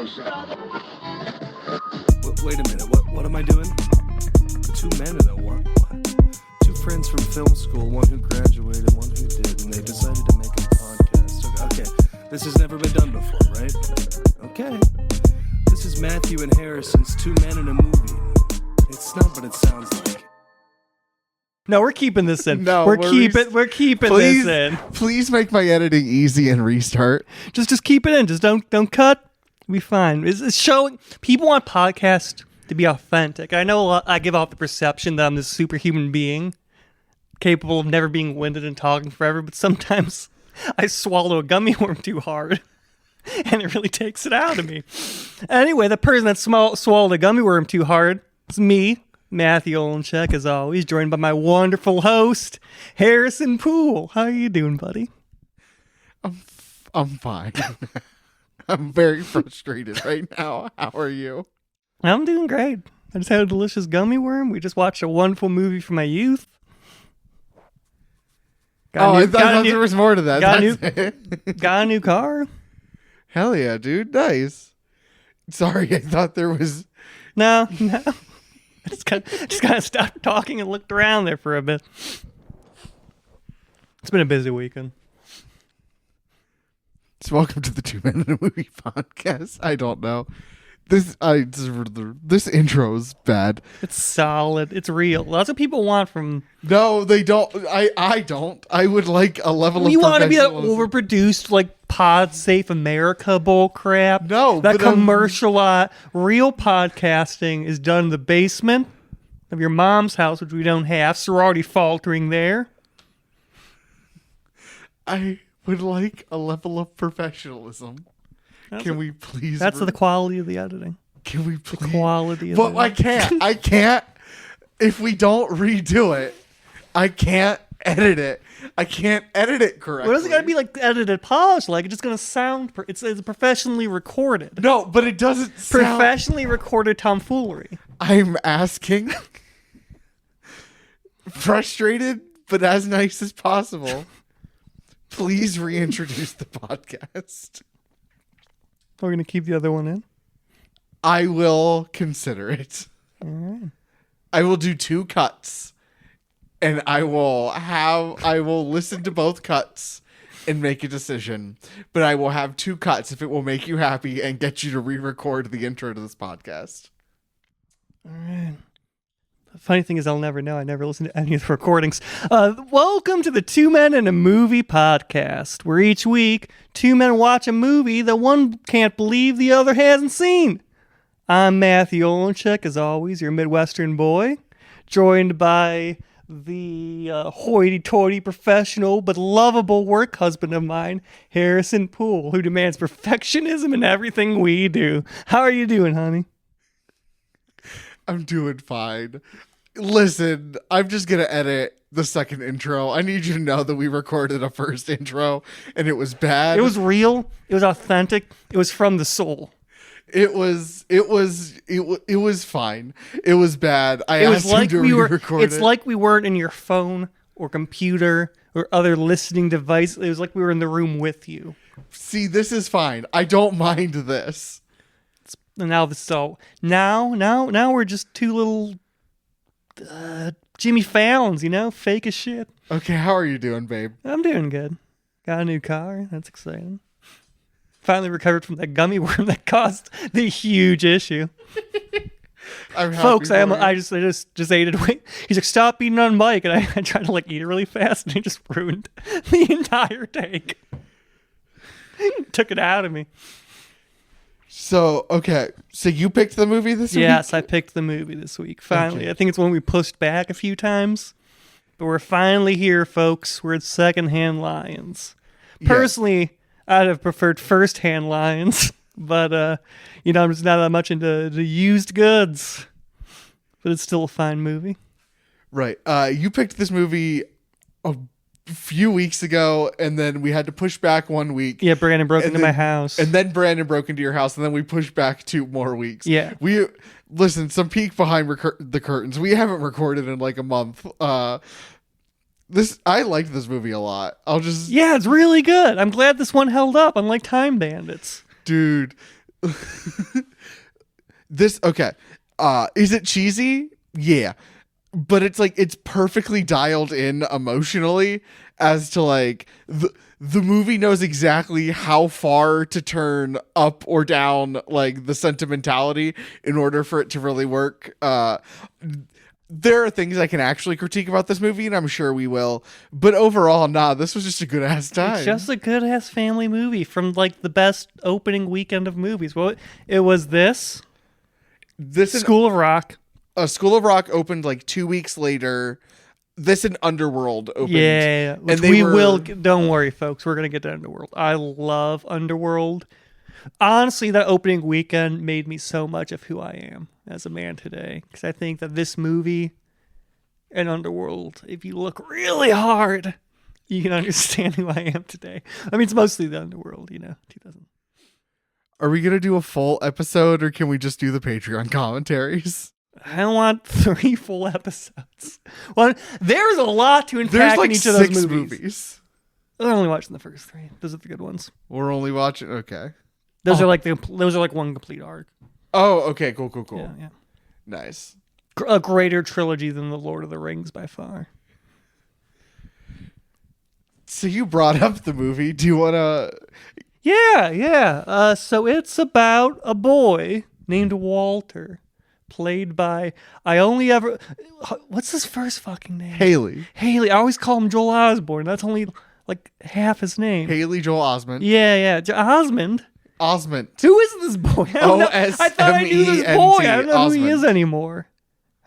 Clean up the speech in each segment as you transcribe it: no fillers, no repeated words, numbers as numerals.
Wait a minute, what am I doing? Two men and a what? Two friends from film school, one who graduated, one who did, and they decided to make a podcast. Okay, this has never been done before, right? Okay. This is Matthew and Harrison's Two Men in a Movie. It's not what it sounds like. No, we're keeping this in. No, we're keeping this in. Please make my editing easy and restart. Just keep it in. Just don't cut. We'll be fine. It's showing people want podcasts to be authentic. I know I give off the perception that I'm this superhuman being capable of never being winded and talking forever, but sometimes I swallow a gummy worm too hard and it really takes it out of me. Anyway, the person that swallowed a gummy worm too hard is me, Matthew Olenchek, as always, joined by my wonderful host, Harrison Poole. How are you doing, buddy? I'm fine. I'm very frustrated right now. How are you? I'm doing great. I just had a delicious gummy worm. We just watched a wonderful movie from my youth. I thought there was more to that. Got a new car. Hell yeah, dude. Nice. Sorry, I thought there was... No. I just kind of stopped talking and looked around there for a bit. It's been a busy weekend. So welcome to the Two Men in a Movie podcast. I don't know. This intro is bad. It's solid. It's real. Lots of people want from... No, they don't. I don't. I would like a level of You want to be that professionalism. overproduced, like, Pod Safe America bull crap? No, that but, commercial. Real podcasting is done in the basement of your mom's house, which we don't have, so we're already faltering there. I would like a level of professionalism. Can we please? That's the quality of the editing. Can we please? The quality of But I can't. I can't. If we don't redo it, I can't edit it. I can't edit it correctly. What is it got to be like edited, polished? Like it's just gonna sound? It's professionally recorded. No, but it doesn't sound... Professionally recorded tomfoolery. I'm asking. Frustrated, but as nice as possible. Please reintroduce the podcast. We're gonna keep the other one in. I will consider it. All right. I will do 2 cuts, and I will listen to both cuts and make a decision. But I will have 2 cuts if it will make you happy and get you to re-record the intro to this podcast. All right. The funny thing is I'll never know. I never listened to any of the recordings. Welcome to the Two Men in a Movie podcast, where each week 2 men watch a movie that one can't believe the other hasn't seen. I'm Matthew Olenchek, as always, your Midwestern boy, joined by the hoity-toity professional but lovable work husband of mine, Harrison Poole, who demands perfectionism in everything we do. How are you doing, honey? I'm doing fine. Listen, I'm just going to edit the second intro. I need you to know that we recorded a first intro and it was bad. It was real. It was authentic. It was from the soul. It was fine. It was bad. I asked him to re-record it. It's like we weren't in your phone or computer or other listening device. It was like we were in the room with you. See, this is fine. I don't mind this. And now now we're just 2 little Jimmy Fallons, fake as shit. Okay, how are you doing, babe? I'm doing good. Got a new car. That's exciting. Finally recovered from that gummy worm that caused the huge issue. Folks, I just ate it away. He's like, stop eating on Mike, and I tried to eat it really fast, and he just ruined the entire take. Took it out of me. So, okay. So you picked the movie this week? Yes, I picked the movie this week. Finally. Okay. I think it's one we pushed back a few times. But we're finally here, folks. We're at Secondhand Lions. Personally, I'd have preferred Firsthand Lions. But, I'm just not that much into the used goods. But it's still a fine movie. Right. You picked this movie a few weeks ago, and then we had to push back 1 week. Yeah, Brandon broke into my house. And then Brandon broke into your house, and then we pushed back 2 more weeks. Yeah. Listen, some peek behind the curtains. We haven't recorded in like a month. I liked this movie a lot. Yeah, it's really good. I'm glad this one held up, unlike Time Bandits. Dude, This okay. Is it cheesy? Yeah. But it's like it's perfectly dialed in emotionally as to like the movie knows exactly how far to turn up or down like the sentimentality in order for it to really work. There are things I can actually critique about this movie, and I'm sure we will. But overall, this was just a good ass time. It's just a good ass family movie from like the best opening weekend of movies. Well, it was this this is School of Rock. School of Rock opened like 2 weeks later. This and Underworld opened. Yeah, which and they we were- will. Don't worry, folks. We're gonna get to Underworld. I love Underworld. Honestly, that opening weekend made me so much of who I am as a man today. Because I think that this movie and Underworld, if you look really hard, you can understand who I am today. I mean, it's mostly the Underworld, 2000. Are we gonna do a full episode, or can we just do the Patreon commentaries? I want 3 full episodes. Well, there's a lot to unpack There's like in each of those 6 movies. movies. I'm only watching the first 3. Those are the good ones. We're only watching. Okay. Those are like one complete arc. Oh, okay. Cool. Yeah, yeah. Nice. A greater trilogy than the Lord of the Rings by far. So you brought up the movie. Do you want to? Yeah. So it's about a boy named Walter, played by what's his first fucking name? Haley. Haley. I always call him Joel Osborne. That's only like half his name. Haley Joel Osment. Yeah. Osmond. Osment. Who is this boy? I don't know. I thought I knew this boy. I don't know who he is anymore.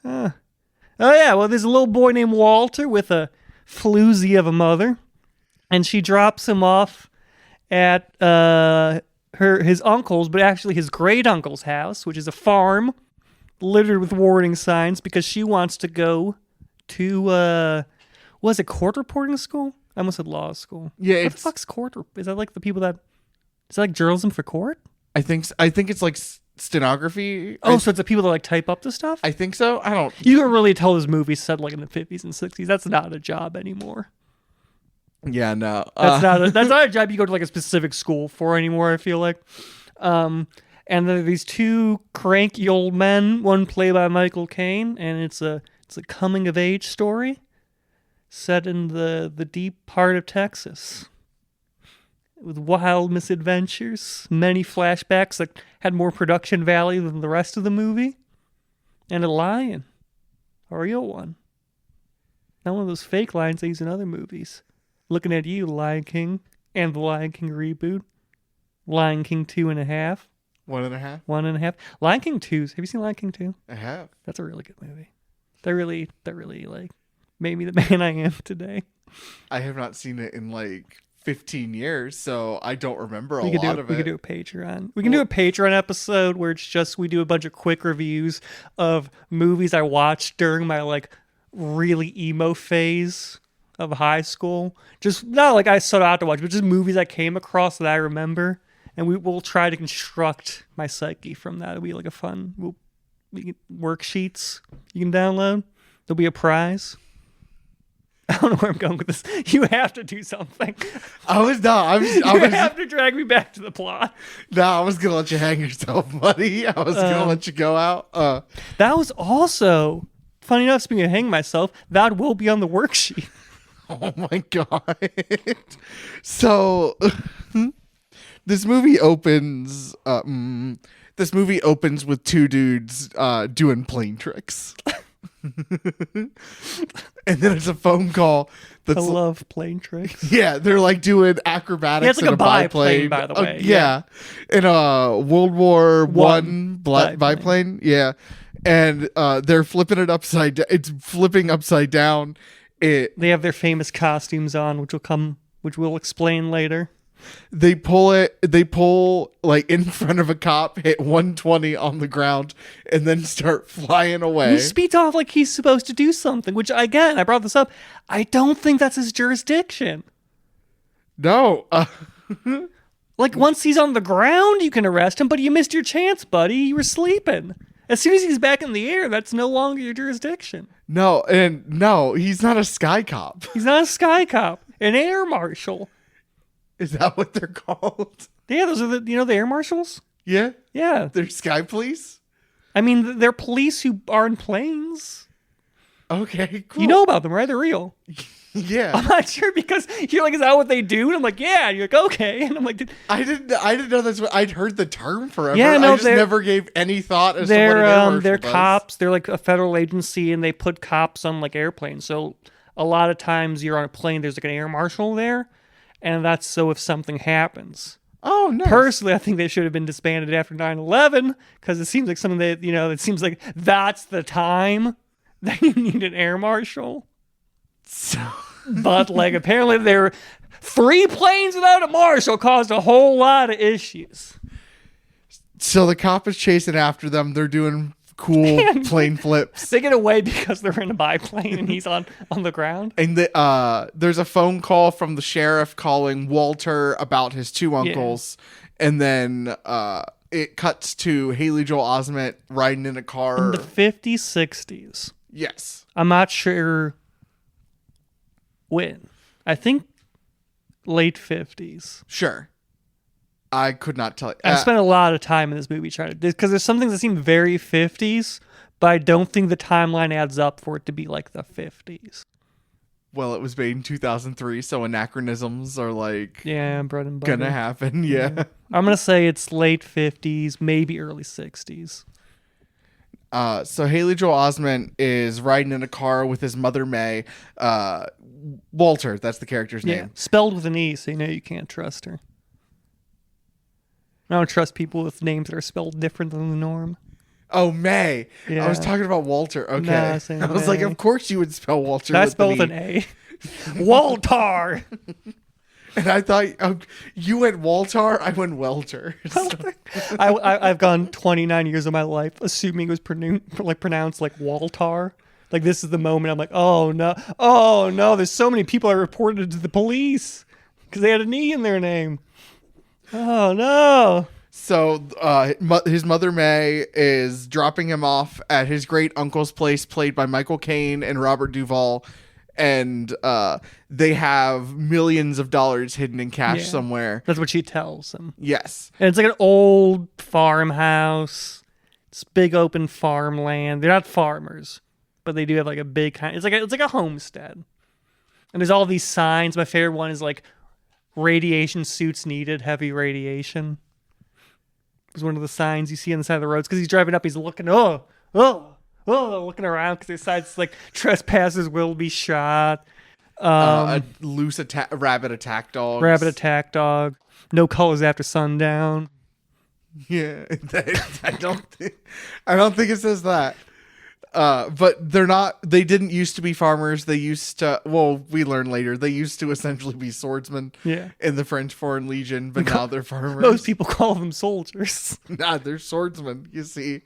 Oh yeah, well there's a little boy named Walter with a floozy of a mother, and she drops him off at his uncle's, but actually his great uncle's house, which is a farm littered with warning signs because she wants to go to was it court reporting school? I almost said law school. Yeah, what the fuck's court? Is that like the people that? Is that like journalism for court? I think it's like stenography. Oh, so it's the people that like type up the stuff? I think so. I don't. You can really tell this movie set like in the 50s and 60s. That's not a job anymore. Yeah, no. That's not a job you go to like a specific school for anymore, I feel like. And there are these 2 cranky old men, one played by Michael Caine, and it's a coming of age story set in the deep part of Texas. With wild misadventures, many flashbacks that had more production value than the rest of the movie, and a lion, a real one. Not one of those fake lions they use in other movies. Looking at you, Lion King, and the Lion King reboot, Lion King 2.5, 1.5. 1.5, Lion King 2. Have you seen Lion King 2? I have. That's a really good movie. That really like made me the man I am today. I have not seen it in like 15 years, so I don't remember a lot of it. We could do a Patreon. We can do a Patreon episode where it's just we do a bunch of quick reviews of movies I watched during my like really emo phase of high school. Just not like I set out to watch, but just movies I came across that I remember, and we'll try to construct my psyche from that. It'll be like a fun worksheets you can download. There'll be a prize. I don't know where I'm going with this. You have to do something. I was You have to drag me back to the plot. I was gonna let you hang yourself, buddy. I was gonna let you go out. That was also, funny enough, speaking of hanging myself, that will be on the worksheet. Oh my god. So this movie opens with 2 dudes doing plane tricks. And then it's a phone call I that's love plane tricks. yeah, they're like doing acrobatics. Yeah, it's like in a biplane, by the way. Yeah, in a World War One biplane. biplane. Yeah, and they're flipping it upside down. It's flipping upside down. They They have their famous costumes on, which we'll explain later. pull like in front of a cop, hit 120 on the ground, and then start flying away. He speeds off like he's supposed to do something, which again, I brought this up. I don't think that's his jurisdiction. No, Like once he's on the ground, you can arrest him, but you missed your chance, buddy. You were sleeping. As soon as he's back in the air, that's no longer your jurisdiction. no, he's not a sky cop. He's not a sky cop, an air marshal. Is that what they're called? Yeah, those are the air marshals. Yeah? Yeah. They're sky police? I mean, they're police who are in planes. Okay, cool. You know about them, right? They're real. Yeah. I'm not sure because you're like, is that what they do? And I'm like, yeah. And you're like, okay. And I'm like, I didn't know that's what I'd heard the term forever. Yeah, no, I just they're- never gave any thought as to what an air marshal they're does. cops. They're like a federal agency, and they put cops on like airplanes. So a lot of times you're on a plane, there's like an air marshal there, and that's so if something happens. Oh, nice. Personally, I think they should have been disbanded after 9/11 because it seems like something that it seems like that's the time that you need an air marshal. But like apparently there 3 planes without a marshal caused a whole lot of issues. So the cop is chasing after them. They're doing cool plane flips. They get away because they're in a biplane and he's on the ground. And there's a phone call from the sheriff calling Walter about his 2 uncles. And then it cuts to Haley Joel Osment riding in a car. In the 50s, 60s. Yes. I'm not sure when. I think late 50s. Sure. I could not tell you. I spent a lot of time in this movie trying to, because there's some things that seem very 50s, but I don't think the timeline adds up for it to be like the 50s. Well, it was made in 2003, so anachronisms are like Yeah, bread and butter. gonna happen. Yeah. I'm gonna say it's late 50s, maybe early 60s. So Haley Joel Osment is riding in a car with his mother May. Walter, that's the character's Yeah, name. spelled with an E, so you know you can't trust her. I don't trust people with names that are spelled different than the norm. Oh, May. Yeah. I was talking about Walter. Okay. Nah, saying I was like, May. of course you would spell Walter. That's with spelled with an an E. A. Waltar. And I thought you went Waltar. I went Welter. I've gone 29 years of my life assuming it was pronounced like Waltar. Like this is the moment I'm like, oh no, there's so many people I reported to the police because they had an E in their name. Oh no. So his mother May is dropping him off at his great uncle's place, played by Michael Caine and Robert Duvall, and they have millions of dollars hidden in cash Yeah. somewhere. That's what she tells him. Yes. And it's like an old farmhouse. It's big open farmland. They're not farmers, but they do have like a big kind. It's like a homestead. And there's all these signs. My favorite one is like radiation suits needed, heavy radiation. It's one of the signs you see on the side of the roads because he's driving up. He's looking, looking around because he decides like trespassers will be shot. A loose rabbit attack dog. Rabbit attack dog. No colors after sundown. Yeah, I don't think it says that. But they're not. They didn't used to be farmers. They used to. Well, we learn later. They used to essentially be swordsmen. Yeah. In the French Foreign Legion, but now they're farmers. Most people call them soldiers. Nah, they're swordsmen. You see,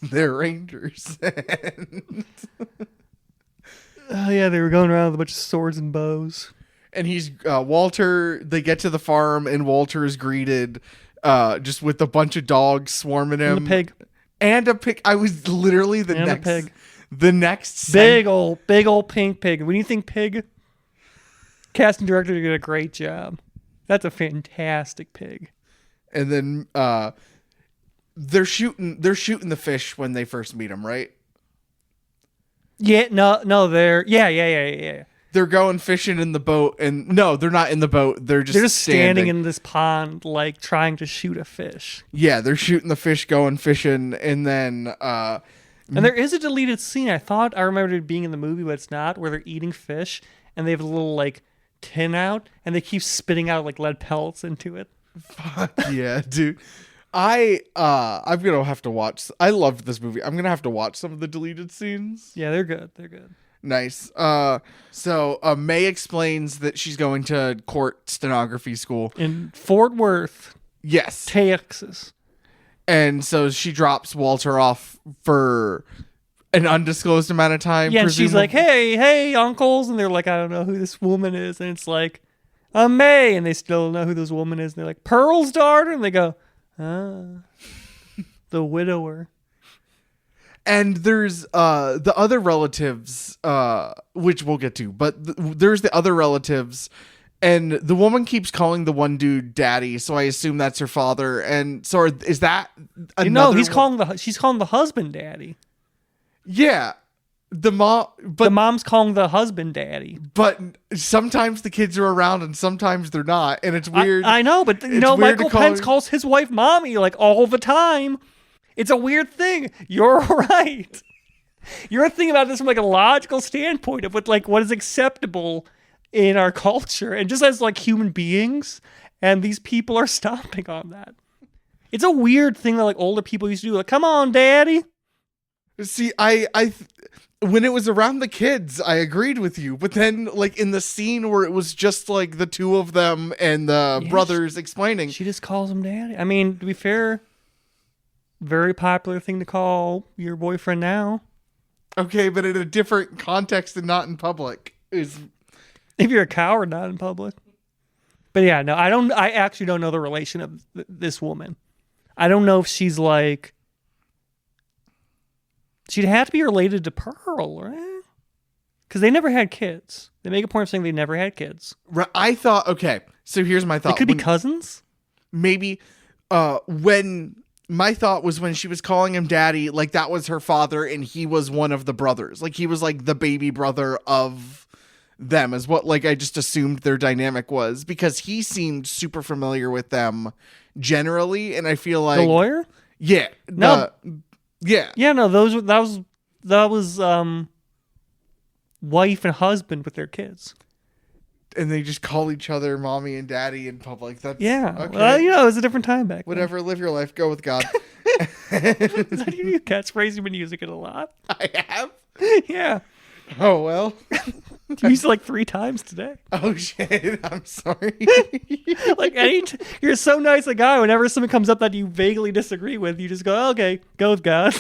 they're rangers. Oh yeah, they were going around with a bunch of swords and bows. And he's Walter. They get to the farm, and Walter is greeted just with a bunch of dogs swarming him. And a pig. And a pig. I was literally the And a next pig. The next Big old pink pig. When you think pig, casting director did a great job. That's a fantastic pig. And then they're shooting the fish when they first meet him, right? Yeah, no, yeah. They're going fishing in the boat, and no, they're not in the boat. They're just standing in this pond, like trying to shoot a fish. Yeah, they're shooting the fish, going fishing, and then And there is a deleted scene. I remembered it being in the movie, but it's not, where they're eating fish and they have a little like tin out, and they keep spitting out like lead pellets into it. fuck yeah, dude. I'm gonna have to watch. I loved this movie. I'm gonna have to watch some of the deleted scenes. Yeah, they're good. They're good. Nice. So May explains that she's going to court stenography school. In Fort Worth, Yes. Texas. And so she drops Walter off for an undisclosed amount of time. Yeah, and she's like, hey, uncles. And they're like, I don't know who this woman is. And it's like, May. And they still don't know who this woman is. And they're like, Pearl's daughter? And they go, the widower. And there's the other relatives, which we'll get to. But there's the other relatives And the woman keeps calling the one dude daddy, so I assume that's her father. And so is that another? No, she's calling the husband daddy. Yeah, the mom, but The mom's calling the husband daddy. but sometimes the kids are around and sometimes they're not, and it's weird. I know, but It's weird to Michael call Pence her- calls his wife mommy like all the time. It's a weird thing. You're right. You're thinking about this from like a logical standpoint of what is acceptable in our culture, and just as like human beings, and these people are stomping on that. It's a weird thing that like older people used to do. Like, come on, daddy. See, when it was around the kids, I agreed with you. But then, like in the scene where it was just like the two of them and the brothers explaining, She just calls him daddy. I mean, to be fair, very popular thing to call your boyfriend now. okay, but in a different context and not in public is. If you're a coward, not in public. But yeah, no, I actually don't know the relation of this woman. I don't know if she's like. She'd have to be related to Pearl, right? Because they never had kids. They make a point of saying they never had kids. I thought, okay, so here's my thought. They could be cousins. Maybe when my thought was when she was calling him daddy, like that was her father and he was one of the brothers. Like he was like the baby brother of them, is what like I just assumed their dynamic was, because he seemed super familiar with them generally, and I feel like The lawyer? Yeah. No. Yeah. Yeah, no, that was wife and husband with their kids. And they just call each other mommy and daddy in public. That's Yeah. okay. Well, it was a different time back then. Whatever, live your life, go with God. Is that your new catchphrase? You've been using it a lot. I have. Yeah. Oh well. You used it like 3 times today. Oh shit. I'm sorry. Like you're so nice a guy. Whenever something comes up that you vaguely disagree with, you just go, okay, go with God.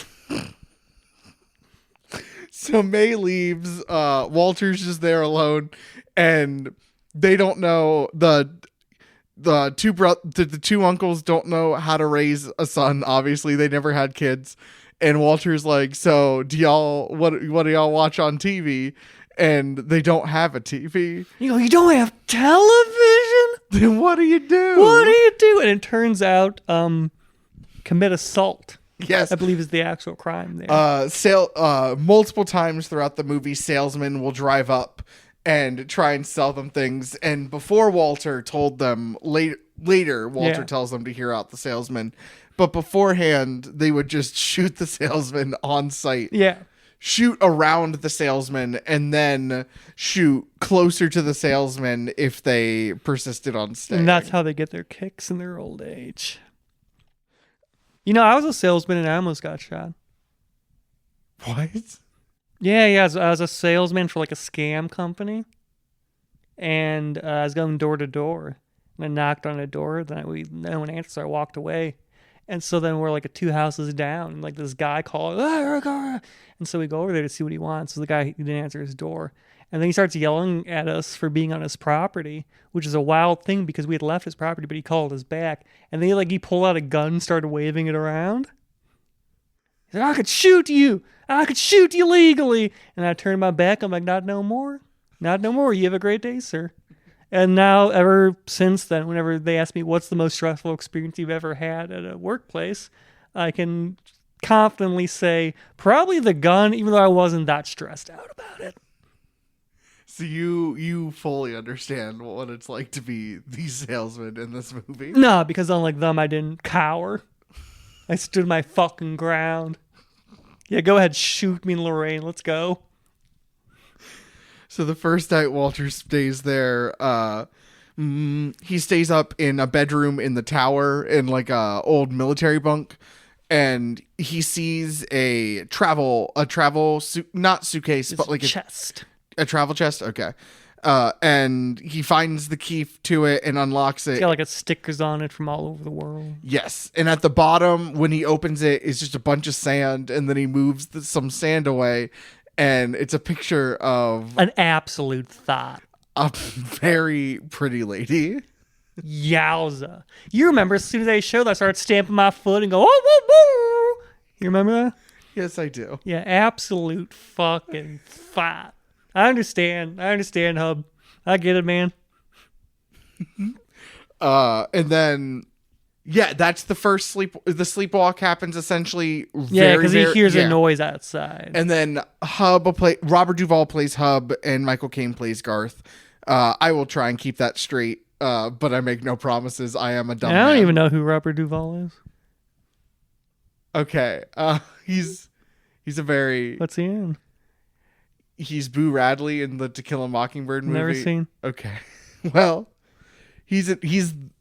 So May leaves. Walter's just there alone, and they don't know the two uncles don't know how to raise a son. Obviously, they never had kids. And Walter's like, so what do y'all watch on TV? And they don't have a TV. You go, you don't have television? Then what do you do? What do you do? And it turns out, commit assault. Yes. I believe is the actual crime there. Multiple times throughout the movie, salesmen will drive up and try and sell them things. And before Walter told them, later Walter tells them to hear out the salesman. But beforehand, they would just shoot the salesman on sight. Yeah. Shoot around the salesman and then shoot closer to the salesman if they persisted on staying. And that's how they get their kicks in their old age. You know, I was a salesman and I almost got shot. What? Yeah. I was a salesman for like a scam company. And I was going door to door. And I knocked on a door. No one answered, so I walked away. And so then we're like 2 houses down. And like this guy called. And so we go over there to see what he wants. So the guy, he didn't answer his door. And then he starts yelling at us for being on his property, which is a wild thing because we had left his property, but he called us back. And then he pulled out a gun, started waving it around. He's like, I could shoot you. I could shoot you legally. And I turned my back. I'm like, not no more. Not no more. You have a great day, sir. And now, ever since then, whenever they ask me what's the most stressful experience you've ever had at a workplace, I can confidently say probably the gun, even though I wasn't that stressed out about it. So you fully understand what it's like to be the salesman in this movie? No, because unlike them, I didn't cower. I stood my fucking ground. Yeah, go ahead, shoot me, Lorraine. Let's go. So the first night Walter stays there, he stays up in a bedroom in the tower in like a old military bunk, and he sees a travel not suitcase, but like chest. A travel chest. Okay. And he finds the key to it and unlocks it. It's got like stickers on it from all over the world. Yes. And at the bottom, when he opens it, it's just a bunch of sand, and then he moves some sand away, and it's a picture of an absolute thought. A very pretty lady. Yowza. You remember as soon as they showed that, I started stamping my foot and go, oh, woo, woo. You remember that? Yes, I do. Yeah, absolute fucking thought. I understand, Hub. I get it, man. And then, yeah, that's the first the sleepwalk happens essentially. Yeah, because he hears a noise outside. And then Robert Duvall plays Hub, and Michael Caine plays Garth. I will try and keep that straight, but I make no promises. I am a dumb I don't man. even know who Robert Duvall is. Okay, he's a very. What's he in? He's Boo Radley in the To Kill a Mockingbird movie. Never seen. Okay, well, he's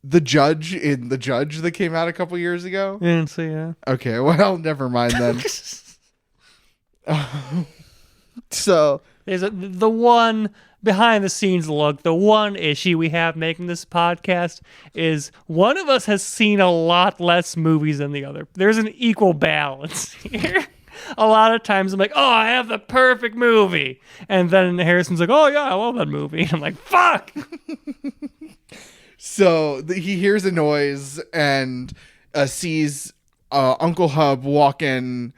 the judge in The Judge that came out a couple years ago. I didn't see it. Okay, well, never mind then. So There's the one behind the scenes look. The one issue we have making this podcast is one of us has seen a lot less movies than the other. There's an equal balance here. A lot of times I'm like, oh, I have the perfect movie. And then Harrison's like, oh, yeah, I love that movie. And I'm like, fuck. So he hears a noise and sees Uncle Hub walk in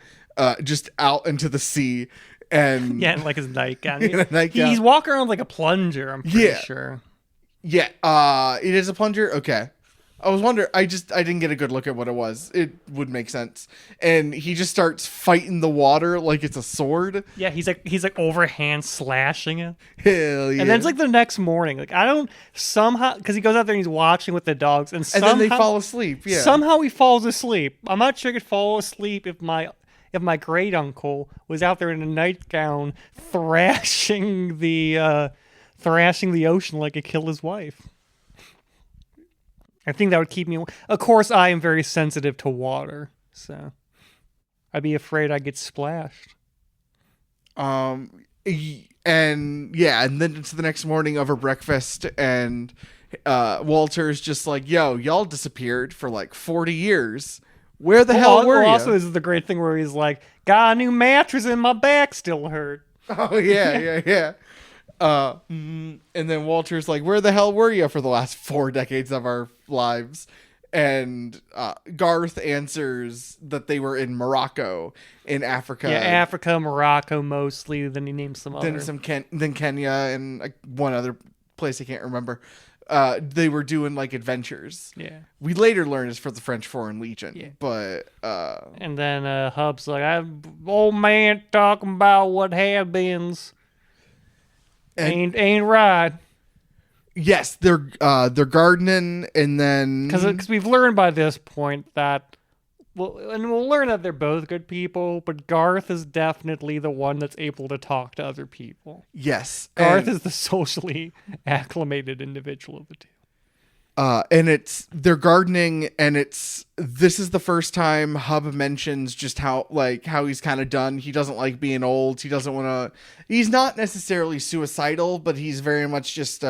just out into the sea. And Yeah, and like his nightgown. In a nightgown. He's walking around like a plunger, I'm pretty sure. Yeah, it is a plunger. Okay. I was wondering. I didn't get a good look at what it was. It would make sense. And he just starts fighting the water like it's a sword. Yeah, he's like overhand slashing it. Hell yeah! And then it's like the next morning. Like I don't somehow because he goes out there and he's watching with the dogs, and somehow, then they fall asleep. Yeah. Somehow he falls asleep. I'm not sure he could fall asleep if my great uncle was out there in a nightgown thrashing the ocean like it killed his wife. I think that would keep me. Of course, I am very sensitive to water, so I'd be afraid I'd get splashed. And yeah, and then it's the next morning over breakfast, and Walter's just like, "Yo, y'all disappeared for like 40 years. Where the hell were you?" Also, this is the great thing where he's like, "Got a new mattress and my back still hurt." Oh yeah. And then Walter's like, "Where the hell were you for the last 4 decades of our lives?" And Garth answers that they were in Morocco, in Africa. Yeah, Africa, Morocco mostly. Then he names some other. Then Kenya and one other place I can't remember. They were doing like adventures. Yeah. We later learned it's for the French Foreign Legion. Yeah. But and then Hub's like, "Old man talking about what have-beens ain't right." Yes, they're gardening, and then because we've learned by this point that we'll learn that they're both good people, but Garth is definitely the one that's able to talk to other people. yes, Garth is the socially acclimated individual of the two. And they're gardening, and this is the first time Hub mentions just how he's kind of done. He doesn't like being old. He doesn't want to. He's not necessarily suicidal, but he's very much just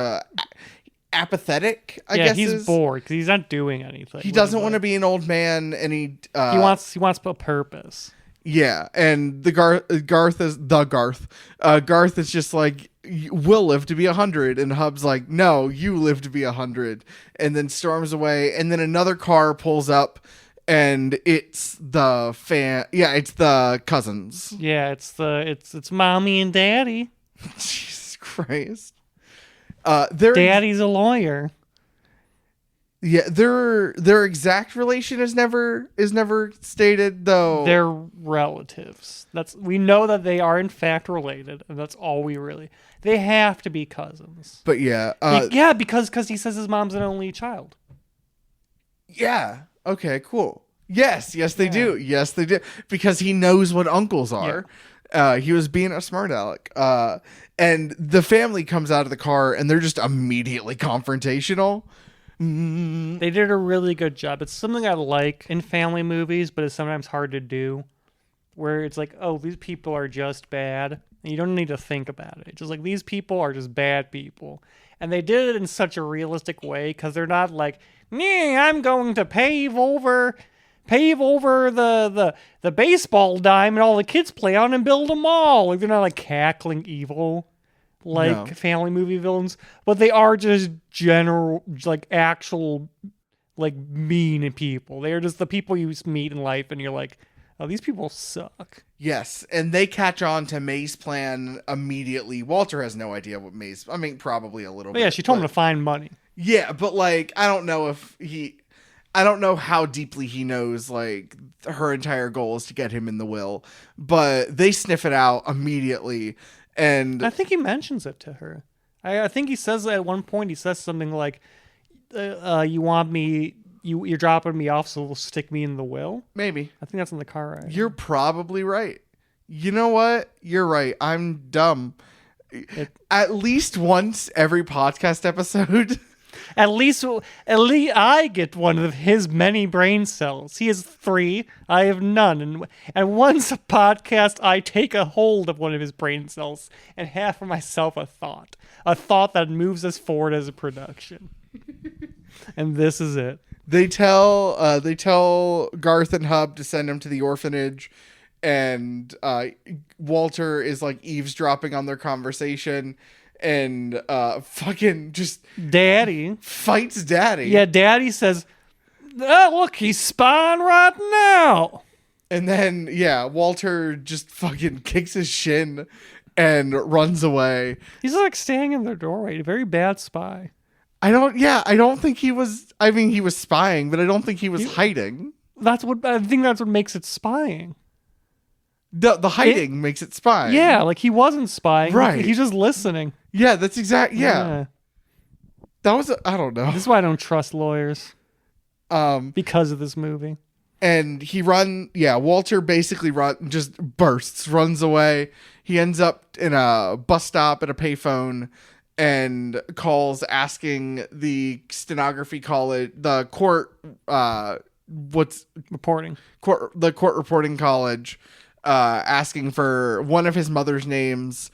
apathetic. I guess he's bored because he's not doing anything. He doesn't want to be an old man, and he wants a purpose. Yeah, and Garth is the Garth. Garth is just like, "We'll live to be 100," and Hub's like, "No, you live to be 100," and then storms away. And then another car pulls up, and it's the it's the cousins. Yeah, it's mommy and daddy. Jesus Christ. Daddy's a lawyer. Yeah, their exact relation is never stated, though. They're relatives. We know that they are in fact related, and that's all we really. They have to be cousins. But yeah, because he says his mom's an only child. Yeah. Okay. Cool. Yes. They do. Yes, they do. Because he knows what uncles are. Yeah. He was being a smart aleck. And the family comes out of the car, and they're just immediately confrontational. They did a really good job. It's something I like in family movies, but it's sometimes hard to do. Where it's like, oh, these people are just bad. And you don't need to think about it. It's just like, these people are just bad people. And they did it in such a realistic way because they're not like, I'm going to pave over the baseball diamond all the kids play on and build a mall. Like, they're not like cackling evil like family movie villains, but they are just general, like actual, like mean people. They are just the people you meet in life, and you're like, oh, these people suck. Yes, and they catch on to May's plan immediately. Walter has no idea what May's. I mean, probably a little bit. Yeah, she told him to find money. Yeah, but like I don't know I don't know how deeply he knows like her entire goal is to get him in the will, but they sniff it out immediately. And I think he mentions it to her. I think he says at one point, he says something like, you want me, you're dropping me off, so stick me in the will. maybe I think that's in the car ride. you're probably right. You know what? You're right. I'm dumb. At least once every podcast episode. At least I get one of his many brain cells. He has 3, I have none. And once a podcast, I take a hold of one of his brain cells and have for myself a thought that moves us forward as a production. And this is it. They tell Garth and Hub to send him to the orphanage, and Walter is like eavesdropping on their conversation, and fucking just Daddy. fights Daddy. Yeah, Daddy says, oh, look, he's spying right now. And then Walter just fucking kicks his shin and runs away. He's like standing in the doorway. A very bad spy. I don't think he was. I mean, he was spying, but I don't think he was hiding. I think that's what makes it spying. The hiding makes it spying. Yeah, like he wasn't spying. Right. He's just listening. Yeah, that's exact. Yeah. That was. I don't know. This is why I don't trust lawyers. Because of this movie. And Walter basically just runs away. He ends up in a bus stop at a payphone and calls asking the stenography college, the court, Reporting. the court reporting college, asking for one of his mother's names.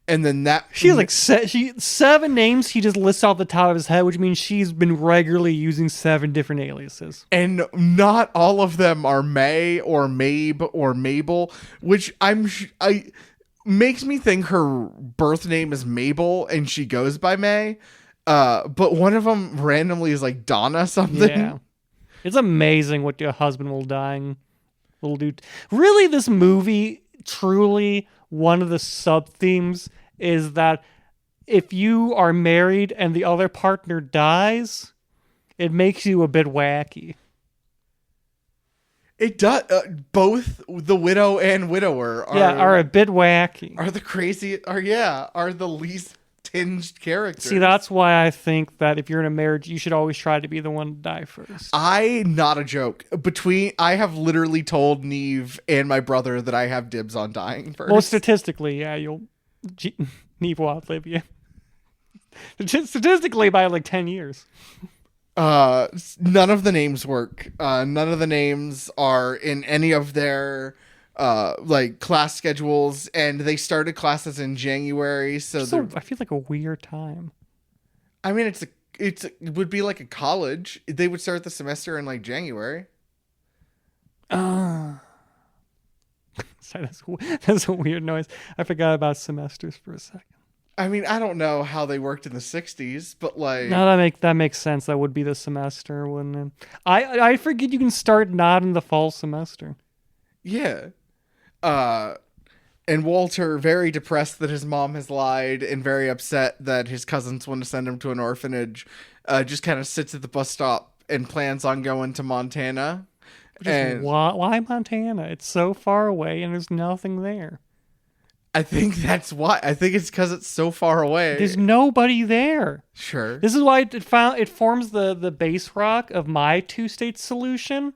And then she has like 7 names he just lists off the top of his head, which means she's been regularly using 7 different aliases. And not all of them are May or Mabe or Mabel, which makes me think her birth name is Mabel and she goes by May. But one of them randomly is like Donna something. Yeah. It's amazing what your husband will do. Really, this movie, truly, one of the sub-themes is that if you are married and the other partner dies, it makes you a bit wacky. It does. Both the widow and widower are a bit wacky. Are the least tinged characters. See, that's why I think that if you're in a marriage, you should always try to be the one to die first. Not a joke. I have literally told Neve and my brother that I have dibs on dying first. Well, statistically, yeah, Neve will outlive you. Statistically, by like 10 years. None of the names work. None of the names are in any of their like class schedules, and they started classes in January, so I feel like a weird time. I mean, it would be like a college. They would start the semester in like January. Sorry, that's a weird noise. I forgot about semesters for a second. I mean, I don't know how they worked in the 60s, but like... No, that makes sense. That would be the semester, wouldn't it? I forget you can start not in the fall semester. Yeah. And Walter, very depressed that his mom has lied and very upset that his cousins want to send him to an orphanage, just kind of sits at the bus stop and plans on going to Montana. And why Montana? It's so far away and there's nothing there. I think that's why. I think it's because it's so far away. There's nobody there. Sure. This is why it forms the base rock of my 2-state solution,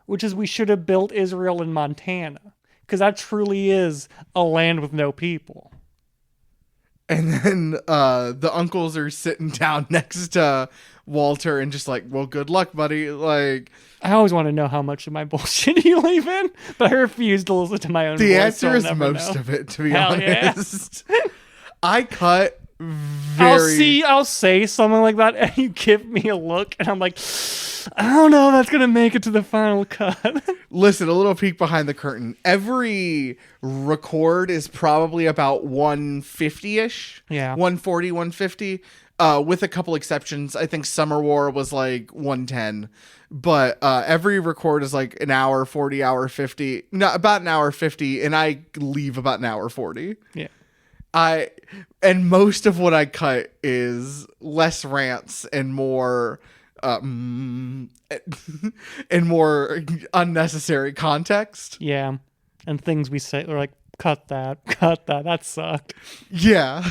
which is we should have built Israel in Montana, because that truly is a land with no people. And then the uncles are sitting down next to Walter and just like, well, good luck, buddy. Like, I always want to know how much of my bullshit you leave in, but I refuse to listen to my own voice. The answer is most of it, to be Hell honest. Yeah. I cut very... I'll say something like that, and you give me a look, and I'm like, I don't know if that's going to make it to the final cut. Listen, a little peek behind the curtain. Every record is probably about 150-ish. Yeah. 140, 150. With a couple exceptions. I think Summer War was like 110. But every record is like an hour, 40, hour 50. No, about an hour 50, and I leave about an hour 40. Yeah. And most of what I cut is less rants and more and more unnecessary context. Yeah. And things we say are like, cut that, that sucked. Yeah.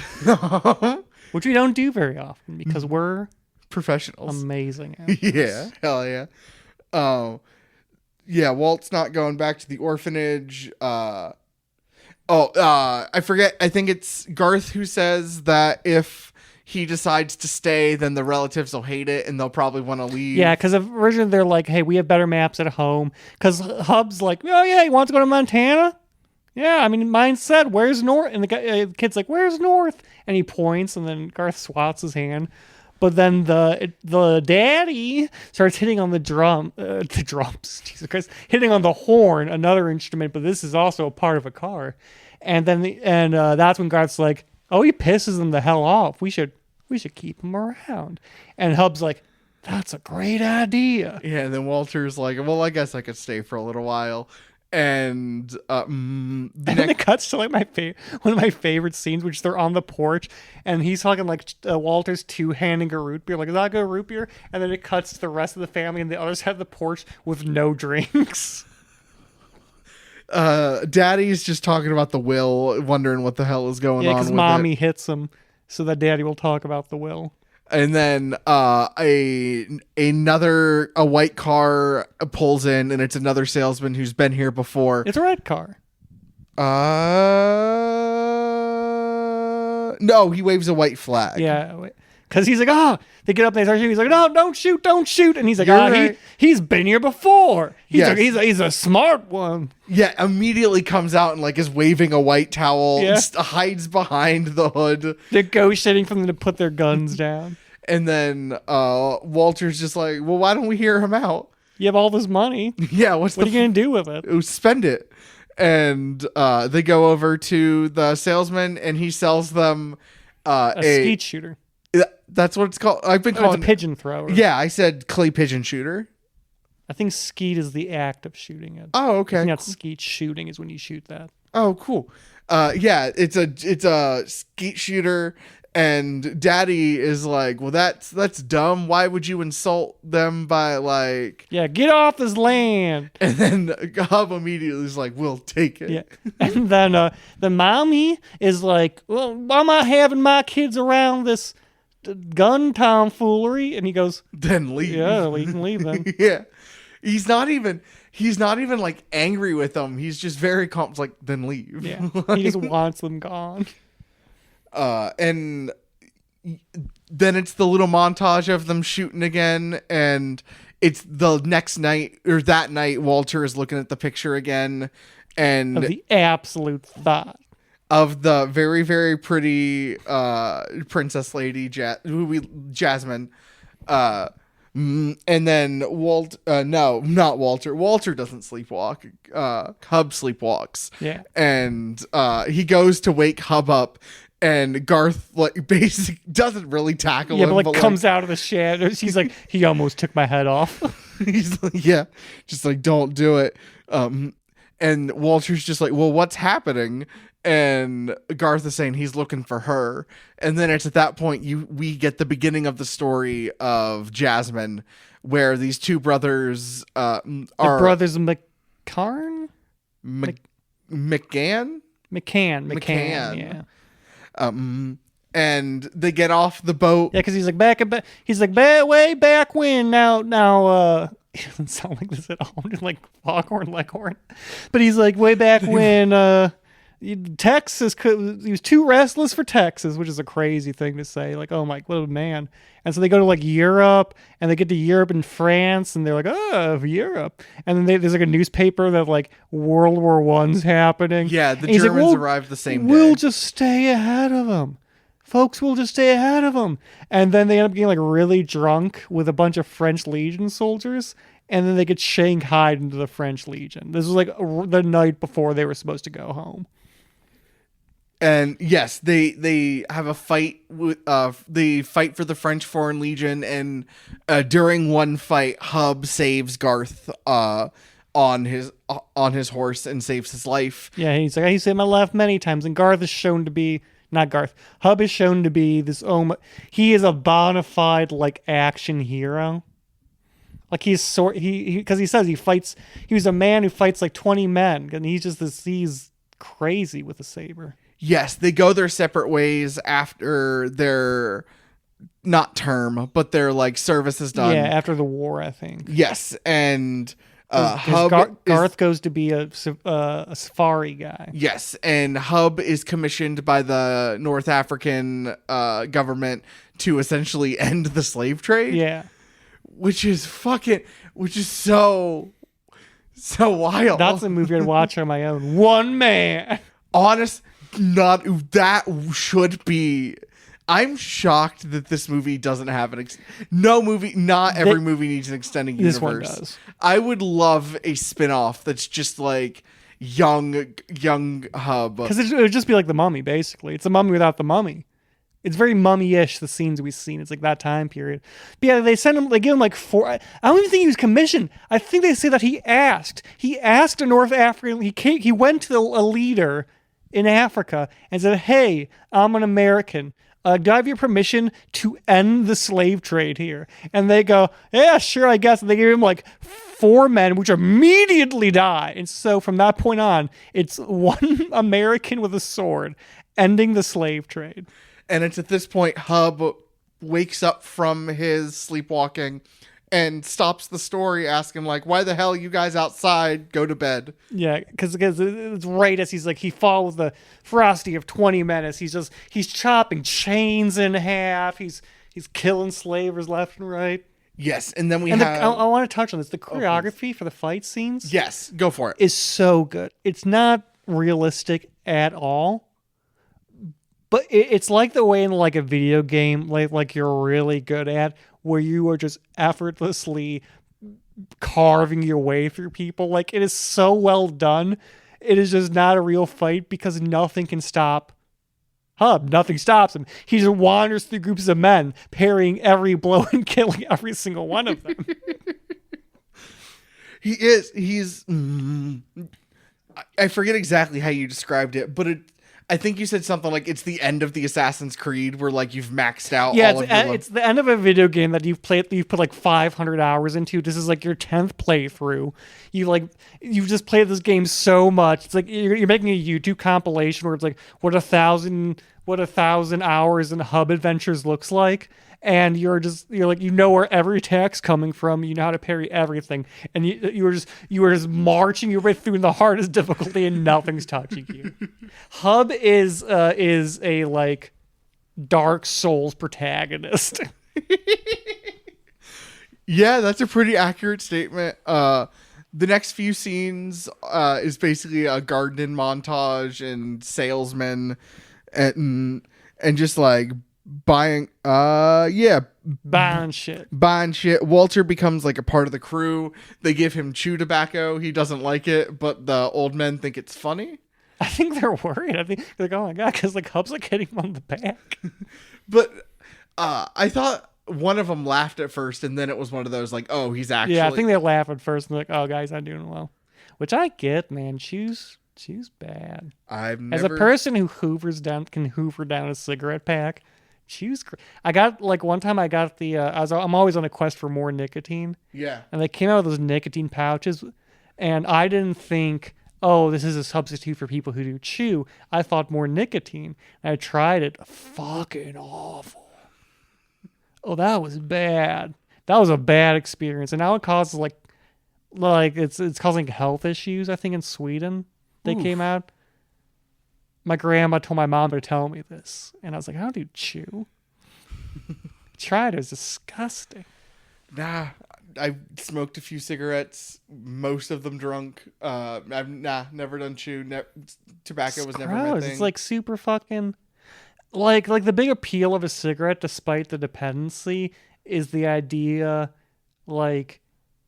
Which we don't do very often because we're Professionals. amazing at this. Yeah. Hell yeah. Yeah, Walt's not going back to the orphanage. I forget. I think it's Garth who says that if he decides to stay, then the relatives will hate it and they'll probably want to leave. Yeah, because originally they're like, hey, we have better maps at home. Because Hub's like, oh, yeah, you want to go to Montana? Yeah, I mean, mine said, where's North? And the kid's like, where's North? And he points, and then Garth swats his hand. But then the daddy starts hitting on the drums, Jesus Christ, hitting on the horn, another instrument, but this is also a part of a car. And then that's when Garth's like, oh, he pisses him the hell off. We should keep him around. And Hub's like, that's a great idea. Yeah, and then Walter's like, well, I guess I could stay for a little while. And And then it cuts to like one of my favorite scenes, which they're on the porch, and he's talking like Walter's two-handing a root beer, like, is that a good root beer? And then it cuts to the rest of the family, and the others have the porch with no drinks. Daddy's just talking about the will, wondering what the hell is going on. Yeah, because mommy hits him, so that daddy will talk about the will. And then a white car pulls in, and it's another salesman who's been here before. It's a red car. No, he waves a white flag. Yeah, because he's like, oh, they get up and they start shooting. He's like, no, don't shoot. And he's like, You're oh, right. he's been here before. Yes. He's a smart one. Yeah, immediately comes out and like is waving a white towel, Yeah. hides behind the hood. Negotiating for them to put their guns down. And then Walter's just like, well, why don't we hear him out? You have all this money. Yeah, What are you going to do with it? spend it? And they go over to the salesman, and he sells them A skeet shooter. That's what it's called. I've been It's calling a pigeon thrower. Yeah, I said clay pigeon shooter. I think skeet is the act of shooting it. Oh, I okay. think that's skeet shooting is when you shoot that. Oh, cool. Yeah, it's a skeet shooter, and Daddy is like, well, that's dumb. Why would you insult them by like? Yeah, get off this land. And then Hub immediately is like, we'll take it. Yeah. And then the mommy is like, well, why am I having my kids around this gun tomfoolery? And he goes, Then leave. yeah, we can leave then. Yeah. He's not even like angry with them. He's just very calm. It's like, then leave. Yeah, he just wants them gone. And then it's the little montage of them shooting again, and it's the next night or that night. Walter is looking at the picture again, and Of the absolute thought. of the very, very pretty princess lady Jasmine. And then not Walter. Walter doesn't sleepwalk. Hub sleepwalks. Yeah. And he goes to wake Hub up, and Garth like basically doesn't really tackle Yeah, him, but comes out of the shadows. He's like, he almost took my head off. he's like, yeah, just like, don't do it. And Walter's just like, well, what's happening? And Garth is saying he's looking for her. And then it's at that point we get the beginning of the story of Jasmine, where these two brothers are The brothers McCann, McCann. McCann, yeah. And they get off the boat. Yeah, because he's like way back when. Now, he doesn't sound like this at all. Just like Foghorn Leghorn, but he's like way back when. Texas, he was too restless for Texas, which is a crazy thing to say. Like, oh my, what a man! And so they go to like Europe, and they get to Europe and France, and they're like, oh, Europe. And then there's like a newspaper that like World War I's happening. Yeah, the And he's Germans like, arrived the same day. We'll just stay ahead of them. Folks will just stay ahead of them. And then they end up getting like really drunk with a bunch of French Legion soldiers. And then they get shanghaied into the French Legion. This was like the night before they were supposed to go home. And yes, they have a fight with they fight for the French Foreign Legion, and during one fight, Hub saves Garth on his horse and saves his life. Yeah, he's like, I saved my life many times. And Garth is shown to be not Garth. Hub is shown to be this. He is a bona fide like action hero. Like he's because he says he fights. He was a man who fights like 20 men, and he's just this. He's crazy with a saber. Yes, they go their separate ways after their not term, but their like service is done. Yeah, after the war, I think. Yes, and 'Cause Hub Garth goes to be a safari guy. Yes, and Hub is commissioned by the North African government to essentially end the slave trade. Yeah. Which is so wild. That's a movie I'd watch on my own. One man. That should be. I'm shocked that this movie doesn't have not every movie needs an extending universe. This one does. I would love a spin-off that's just like young Hub. Because it would just be like The Mummy, basically. It's a mummy without the mummy. It's very mummy-ish, the scenes we've seen. It's like that time period. But yeah, they give him like 4. I don't even think he was commissioned. I think they say that he asked. He asked a North African. He went to a leader in Africa and said, "Hey, I'm an American. Do I have your permission to end the slave trade here?" And they go, "Yeah, sure, I guess." And they give him like 4 men, which immediately die. And so from that point on, it's one American with a sword ending the slave trade. And it's at this point Hub wakes up from his sleepwalking and stops the story asking like, "Why the hell are you guys outside? Go to bed." Yeah, because it's right as he follows the ferocity of 20 men as he's chopping chains in half. He's killing slavers left and right. Yes, and then I want to touch on this. The choreography for the fight scenes. Yes, go for it. Is so good. It's not realistic at all. But it's like the way in like a video game, like you're really good at, where you are just effortlessly carving your way through people. Like it is so well done. It is just not a real fight because nothing can stop Hub. Nothing stops him. He just wanders through groups of men, parrying every blow and killing every single one of them. He's. I forget exactly how you described it, but I think you said something like it's the end of the Assassin's Creed where like you've maxed out all of your it's the end of a video game that you've put like 500 hours into. This is like your 10th playthrough. You've just played this game so much. It's like you're making a YouTube compilation where it's like what a thousand hours in Hub Adventures looks like. And you're like, you know where every attack's coming from. You know how to parry everything. And you were just marching your way through the hardest difficulty and nothing's touching you. Hub is a like Dark Souls protagonist. Yeah, that's a pretty accurate statement. The next few scenes is basically a garden montage and salesmen and just like buying shit. Walter becomes like a part of the crew. They give him chew tobacco. He doesn't like it, but the old men think it's funny. I think they're worried. I think they're like, oh my god, because like Hub's like hitting him on the back. But I thought one of them laughed at first, and then it was one of those like, oh, he's actually. Yeah, I think they laugh at first and they're like, oh, guys, I'm doing well, which I get, man. Chew's bad. As a person who can hoover down a cigarette pack. I got like one time I got the I'm always on a quest for more nicotine. Yeah. And they came out with those nicotine pouches and I didn't think, oh, this is a substitute for people who do chew. I thought more nicotine. And I tried it. Fucking awful. Oh, that was bad. That was a bad experience. And now it causes like it's causing health issues, I think in Sweden. They came out. My grandma told my mom to tell me this. And I was like, how do you chew? Tried it. It was disgusting. Nah, I smoked a few cigarettes, most of them drunk. I've never done chew. Tobacco was never my thing. It's like super fucking... Like the big appeal of a cigarette, despite the dependency, is the idea, like...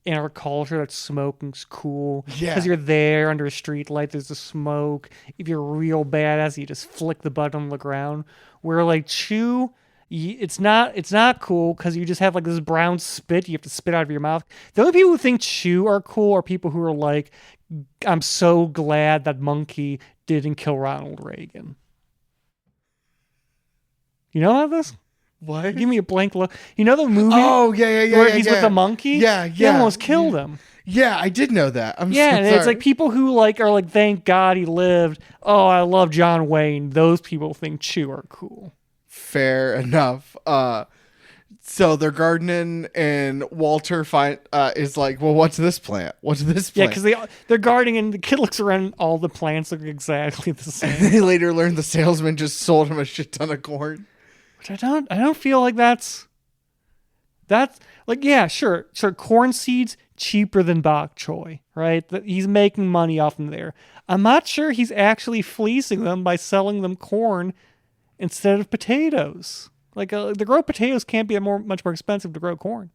in our culture that smoking's cool. Yeah. Because you're there under a street light, there's the smoke. If you're real badass, you just flick the button on the ground. Where like chew, it's not cool because you just have like this brown spit you have to spit out of your mouth. The only people who think chew are cool are people who are like, I'm so glad that monkey didn't kill Ronald Reagan. You know about this? What? Give me a blank look. You know the movie Oh, yeah. where he's with the monkey? Yeah, He almost killed him. Yeah, I did know that. I'm Yeah, so and sorry. it's like people who like are like, thank God he lived. Oh, I love John Wayne. Those people think Chew are cool. Fair enough. So they're gardening, and Walter is like, well, what's this plant? What's this Yeah, plant? because they're guarding, and the kid looks around, and all the plants look exactly the same. They later learned the salesman just sold him a shit ton of corn. Which I don't feel like that's like, yeah, sure. So corn seeds cheaper than bok choy, right? He's making money off them there. I'm not sure he's actually fleecing them by selling them corn instead of potatoes. Like to grow potatoes can't be much more expensive to grow corn.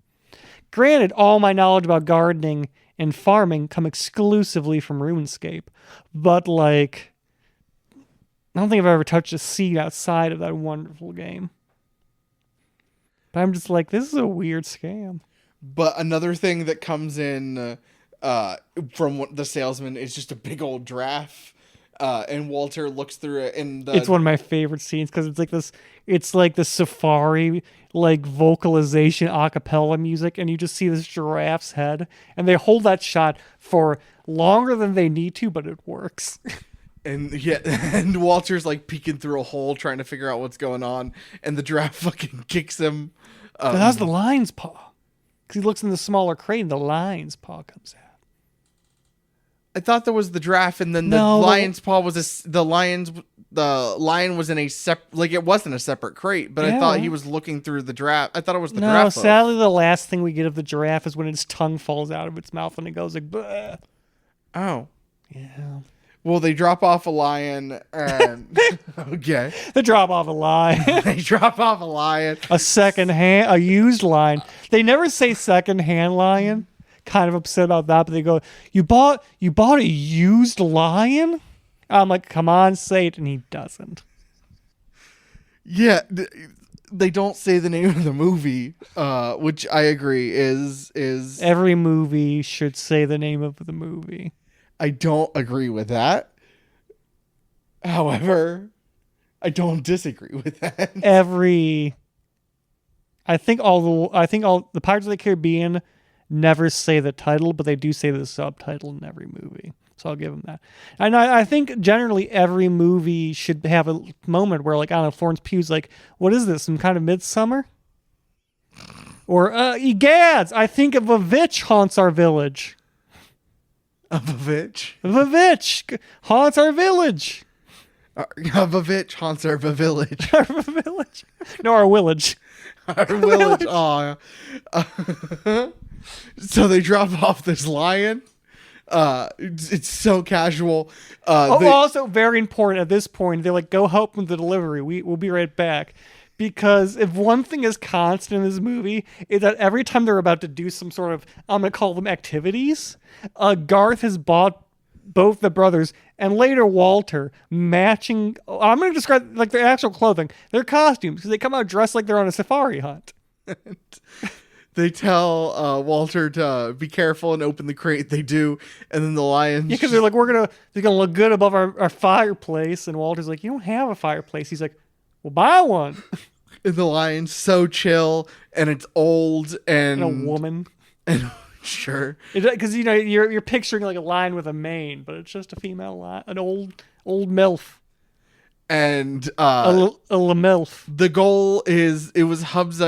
Granted, all my knowledge about gardening and farming come exclusively from RuneScape, but like, I don't think I've ever touched a seed outside of that wonderful game. But I'm just like, this is a weird scam. But another thing that comes in from the salesman is just a big old giraffe. And Walter looks through it, and It's one of my favorite scenes because it's like this. It's like the safari, like vocalization a cappella music, and you just see this giraffe's head, and they hold that shot for longer than they need to, but it works. And yeah, and Walter's like peeking through a hole trying to figure out what's going on, and the giraffe fucking kicks him. That's the lion's paw. Because he looks in the smaller crate, and the lion's paw comes out. I thought there was the giraffe, and then the lion's paw was the lion was in a like it wasn't a separate crate, but I thought he was looking through the giraffe. I thought it was the giraffe. No, sadly, the last thing we get of the giraffe is when its tongue falls out of its mouth and it goes like, bleh. Oh, Yeah. well, they drop off a lion, and okay, They drop off a lion. they drop off a lion. A used lion. They never say second hand lion. Kind of upset about that, but they go, you bought a used lion? I'm like, come on, say it, and he doesn't. Yeah, they don't say the name of the movie, which I agree is Every movie should say the name of the movie. I don't agree with that. However, I don't disagree with that. I think all the Pirates of the Caribbean never say the title, but they do say the subtitle in every movie. So I'll give them that. And I think generally every movie should have a moment where, like, I don't know, Florence Pugh's like, what is this, some kind of Midsummer? Or, egads, I think of a vitch haunts our village. Of a vitch? The vitch haunts our village. Of a vitch haunts our village. Our village. No, our village. Our village. Aw. So they drop off this lion. It's so casual. Also very important at this point, they're like, go help with the delivery. We'll be right back. Because if one thing is constant in this movie, is that every time they're about to do some sort of, I'm going to call them activities, Garth has bought both the brothers and later Walter matching, I'm going to describe like their actual clothing, their costumes, because they come out dressed like they're on a safari hunt. They tell Walter to be careful and open the crate. They do, and then the lions. Yeah, because they're like, they're gonna look good above our fireplace, and Walter's like, you don't have a fireplace. He's like, well, buy one. And the lion's so chill, and it's old, and a woman. And sure, because you're picturing like a lion with a mane, but it's just a female lion, an old milf, and a milf. The goal is it was Hub's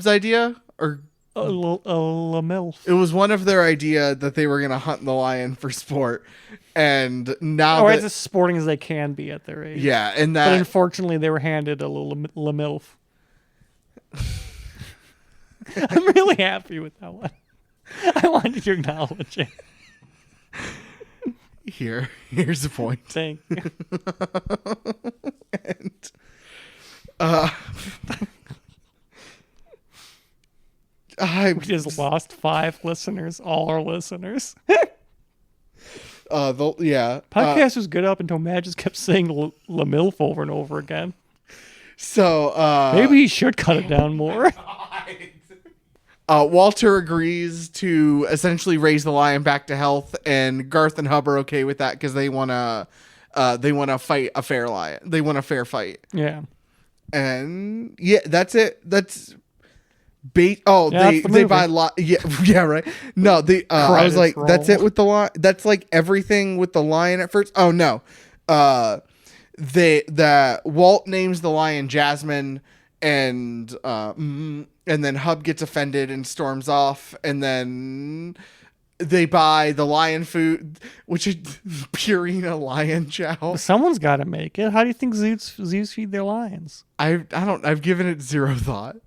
idea. Or a milf. It was one of their idea that they were going to hunt the lion for sport, and now as as sporting as they can be at their age. Yeah, and that. But unfortunately, they were handed a milf. I'm really happy with that one. I wanted to acknowledge it. Here's the point. Thank you. And we just lost 5 listeners, all our listeners. Podcast was good up until Matt just kept saying La MILF over and over again. So maybe he should cut it down more. Walter agrees to essentially raise the lion back to health, and Garth and Hub are okay with that because they want to fight a fair lion. They want a fair fight. Yeah. And yeah, that's it. That's bait. Oh, Yeah, they that's the movie. buy yeah, yeah, right. No, I was Credits like, roll. that's it with the lion. That's like everything with the lion at first. Oh no, that Walt names the lion Jasmine, and then Hub gets offended and storms off, and then they buy the lion food, which is Purina lion chow. Someone's got to make it. How do you think zoos feed their lions? I've given it zero thought.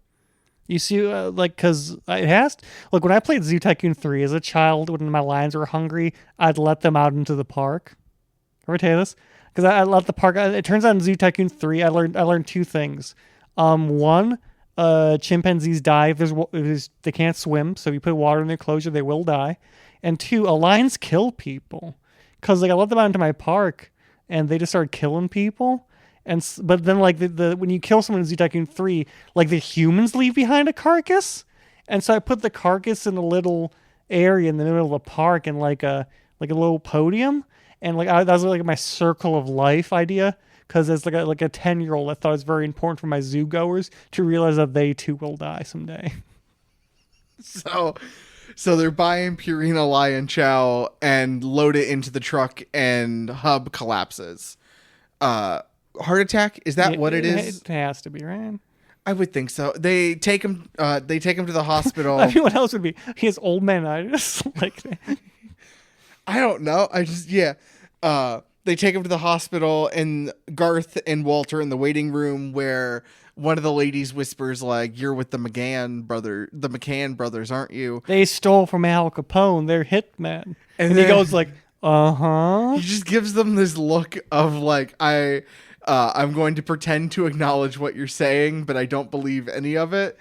You see, because it has. Like when I played Zoo Tycoon 3 as a child, when my lions were hungry, I'd let them out into the park. Ever tell you this? Because I let the park. It turns out in Zoo Tycoon 3, I learned two things. One, chimpanzees die if they can't swim, so if you put water in their closure, they will die. And two, lions kill people. Because like I let them out into my park, and they just started killing people. But then like the when you kill someone in Zoo Tycoon 3, like the humans leave behind a carcass, and so I put the carcass in a little area in the middle of the park and like a little podium, and like that was like my circle of life idea, because as like a 10-year-old, I thought it was very important for my zoo goers to realize that they too will die someday. So they're buying Purina lion chow and load it into the truck, and Hub collapses. Heart attack, is that what it is? It has to be, right? I would think so. They take him to the hospital. I mean, what else would be? He has old man-itis. Like, I don't know. They take him to the hospital, and Garth and Walter in the waiting room, where one of the ladies whispers like, "You're with the McCann brothers, aren't you?" they stole from Al Capone. They're hitmen. And he then- goes like, uh-huh. He just gives them this look of like, I'm going to pretend to acknowledge what you're saying, but I don't believe any of it.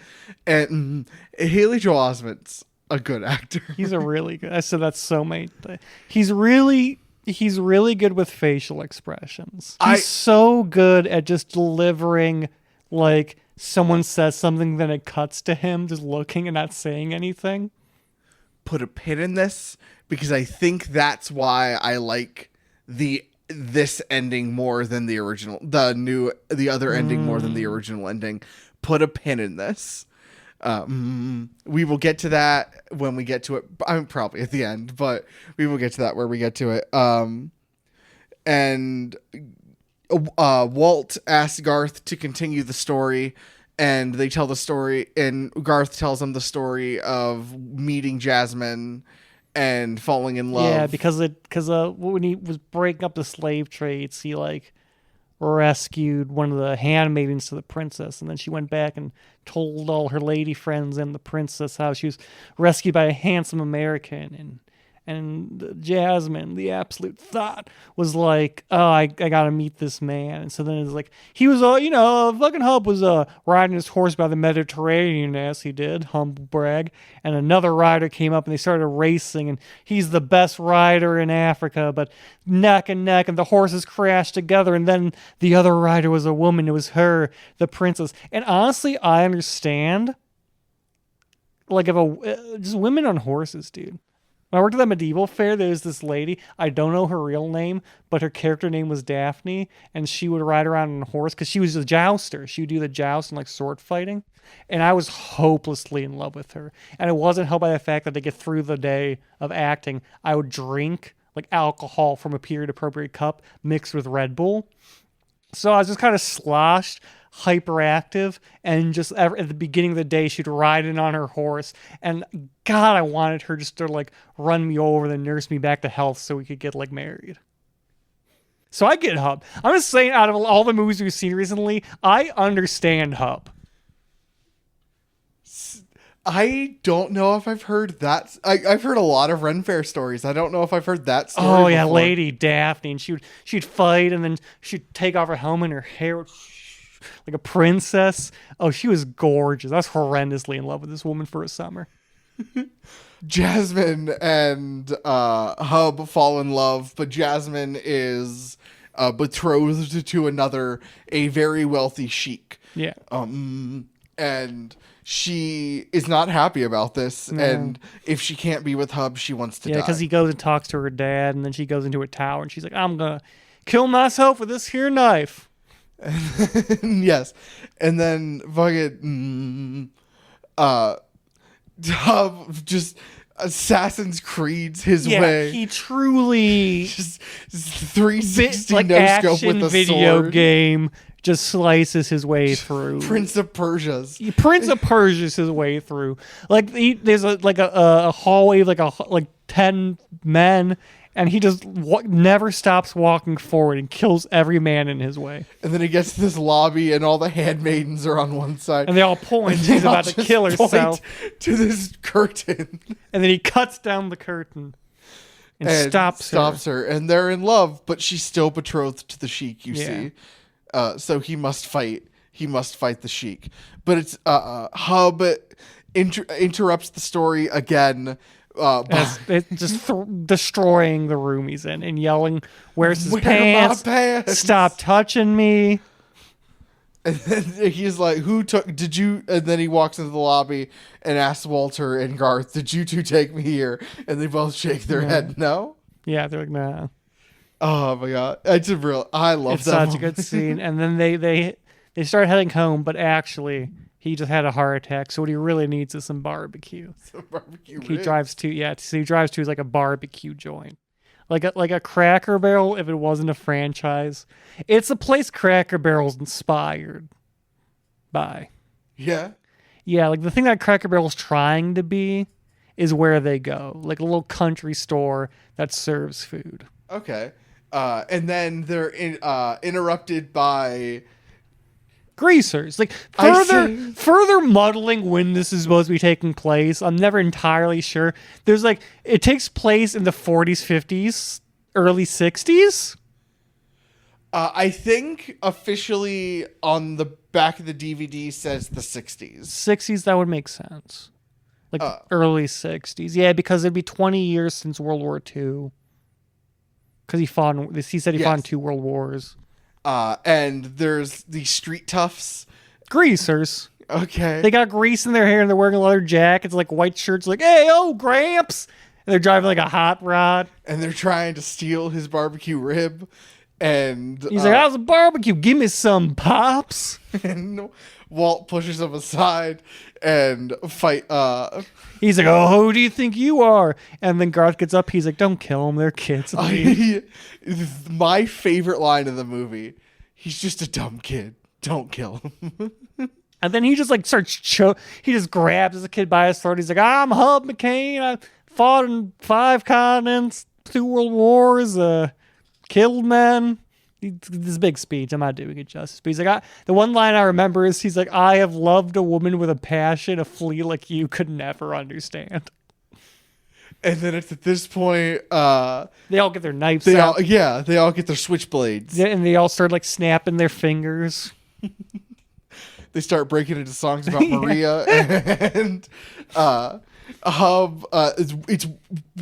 And Haley Joel Osment's a good actor. He's a really good. I said that's so many. He's really good with facial expressions. He's so good at just delivering, like someone says something, then it cuts to him just looking and not saying anything. Put a pin in this, because I think that's why I like this ending more than the original, the other ending more than the original ending. Put a pin in this. We will get to that when we get to it. I'm probably at the end, but we will get to that where we get to it. And Walt asks Garth to continue the story, and they tell the story, and Garth tells them the story of meeting Jasmine and falling in love. Yeah, because when he was breaking up the slave trades, he like rescued one of the handmaidens to the princess, and then she went back and told all her lady friends and the princess how she was rescued by a handsome American, and Jasmine, the absolute thought, was like, oh, I gotta meet this man. And so then it's like, he was, fucking Hub was riding his horse by the Mediterranean, as he did, humble brag. And another rider came up and they started racing, and he's the best rider in Africa, but neck and neck, and the horses crashed together. And then the other rider was a woman. It was her, the princess. And honestly, I understand, like, just women on horses, dude. When I worked at that medieval fair, there was this lady. I don't know her real name, but her character name was Daphne, and she would ride around on a horse because she was a jouster. She would do the joust and like sword fighting, and I was hopelessly in love with her. And it wasn't helped by the fact that to get through the day of acting, I would drink like alcohol from a period-appropriate cup mixed with Red Bull. So I was just kind of sloshed, hyperactive, and just at the beginning of the day, she'd ride in on her horse, and God, I wanted her just to like run me over, then nurse me back to health so we could get like married. So I get Hub. I'm just saying, out of all the movies we've seen recently, I understand Hub. I don't know if I've heard that. I've heard a lot of Ren Fair stories. I don't know if I've heard that story. Oh yeah, before. Lady Daphne, and she'd fight, and then she'd take off her helmet, and her hair would like a princess. Oh, she was gorgeous. I was horrendously in love with this woman for a summer. Jasmine and Hub fall in love, but Jasmine is betrothed to a very wealthy sheik. Yeah. And she is not happy about this. No. And if she can't be with Hub, she wants to die. Yeah, because he goes and talks to her dad, and then she goes into a tower, and she's like, I'm gonna kill myself with this here knife. Yes. And then fucking Hub just Assassin's Creed's his way. He truly Just 360 like no scope action with a video sword. game just slices his way through. Prince of Persia's. Prince of Persia's his way through. Like there's a hallway of like 10 men, and he just never stops walking forward and kills every man in his way. And then he gets to this lobby, and all the handmaidens are on one side. And they all point. They He's all about to just kill point herself. to this curtain. And then he cuts down the curtain and stops her. And they're in love, but she's still betrothed to the Sheik, you Yeah. see. So he must fight. He must fight the Sheik. But it's Hub interrupts the story again. It's just destroying the room he's in and yelling, "Where's his Where are my pants? pants?" Stop touching me!" And then he's like, did you? And then he walks into the lobby and asks Walter and Garth, "Did you two take me here?" And they both shake their head, no. Yeah, they're like, "Nah." Oh my God. I love It's that. such a good scene. And then they start heading home, but actually he just had a heart attack. So what he really needs is some barbecue. Barbecue He ribs. drives to like a barbecue joint. Like a Cracker Barrel if it wasn't a franchise. It's a place Cracker Barrel's inspired by. Yeah. Yeah, like the thing that Cracker Barrel's trying to be is where they go. Like a little country store that serves food. Okay. And then they're interrupted by Greasers. Like I see. further muddling when this is supposed to be taking place. I'm never entirely sure. There's like it takes place in the 40s, 50s, early 60s. I think officially on the back of the DVD says the 60s. 60s, that would make sense. Like early 60s. Yeah, because it'd be 20 years since World War II. Because he said he fought in Yes. 2 world wars. And there's the street toughs. Greasers. Okay. They got grease in their hair and they're wearing leather jackets, like white shirts, like, "Hey, oh, Gramps!" And they're driving like a hot rod. And they're trying to steal his barbecue rib. And He's like, "How's a barbecue? Give me some, Pops." and Walt pushes him aside and fight. He's like, "Oh, who do you think you are?" And then Garth gets up. He's like, "Don't kill them. They're kids." My favorite line of the movie. He's just a dumb kid. Don't kill him. And then he just like starts he just grabs the kid by his throat. He's like, "I'm Hub McCain. I fought in 5 continents, 2 world wars, killed men." This big speech. I'm not doing it justice. But he's like, the one line I remember is he's like, "I have loved a woman with a passion a flea like you could never understand." And then it's at this point, They all get their knives they out. all get their switchblades. And they all start like snapping their fingers. They start breaking into songs about Maria, and Hub. It's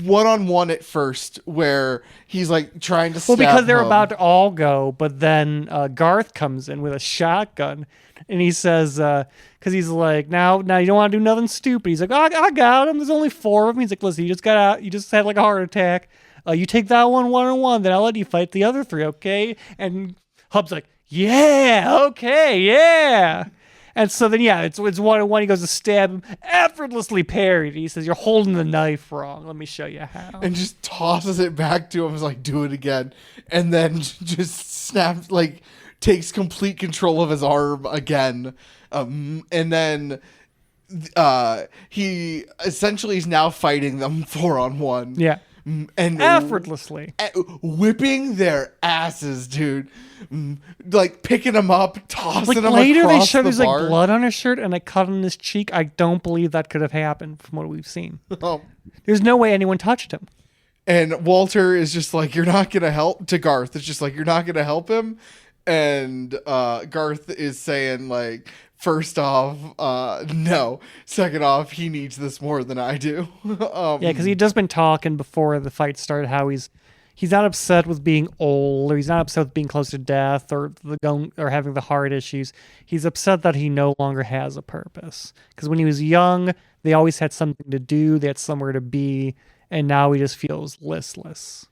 one-on-one at first, where he's like trying to. Well, because they're Hub. about to all go, but then Garth comes in with a shotgun, and he says, because he's like, now you don't want to do nothing stupid. He's like, "Oh, I got him. There's only 4 of them." He's like, "Listen, you just got out. You just had like a heart attack. You take that one-on-one, then I'll let you fight the other 3, okay?" And Hub's like, "Yeah, okay, yeah." And so then, yeah, it's 1-on-1. He goes to stab him, effortlessly parried. He says, "You're holding the knife wrong. Let me show you how." and just tosses it back to him. Is like, "Do it again," and then just snaps, like takes complete control of his arm again, and then he essentially is now fighting them 4-on-1. Yeah, And effortlessly. whipping their asses, dude. Like picking them up, tossing Like them later, they across show the there's bar. like blood on his shirt and a cut on his cheek. I don't believe that could have happened from what we've seen. Oh. There's no way anyone touched him. And Walter is just like, "You're not gonna help." To Garth, it's just like, "You're not gonna help him." And Garth is saying like, first off, no. Second off, he needs this more than I do. Yeah, because he'd just been talking before the fight started how he's not upset with being old, or he's not upset with being close to death, or having the heart issues. He's upset that he no longer has a purpose. Because when he was young, they always had something to do, they had somewhere to be, and now he just feels listless.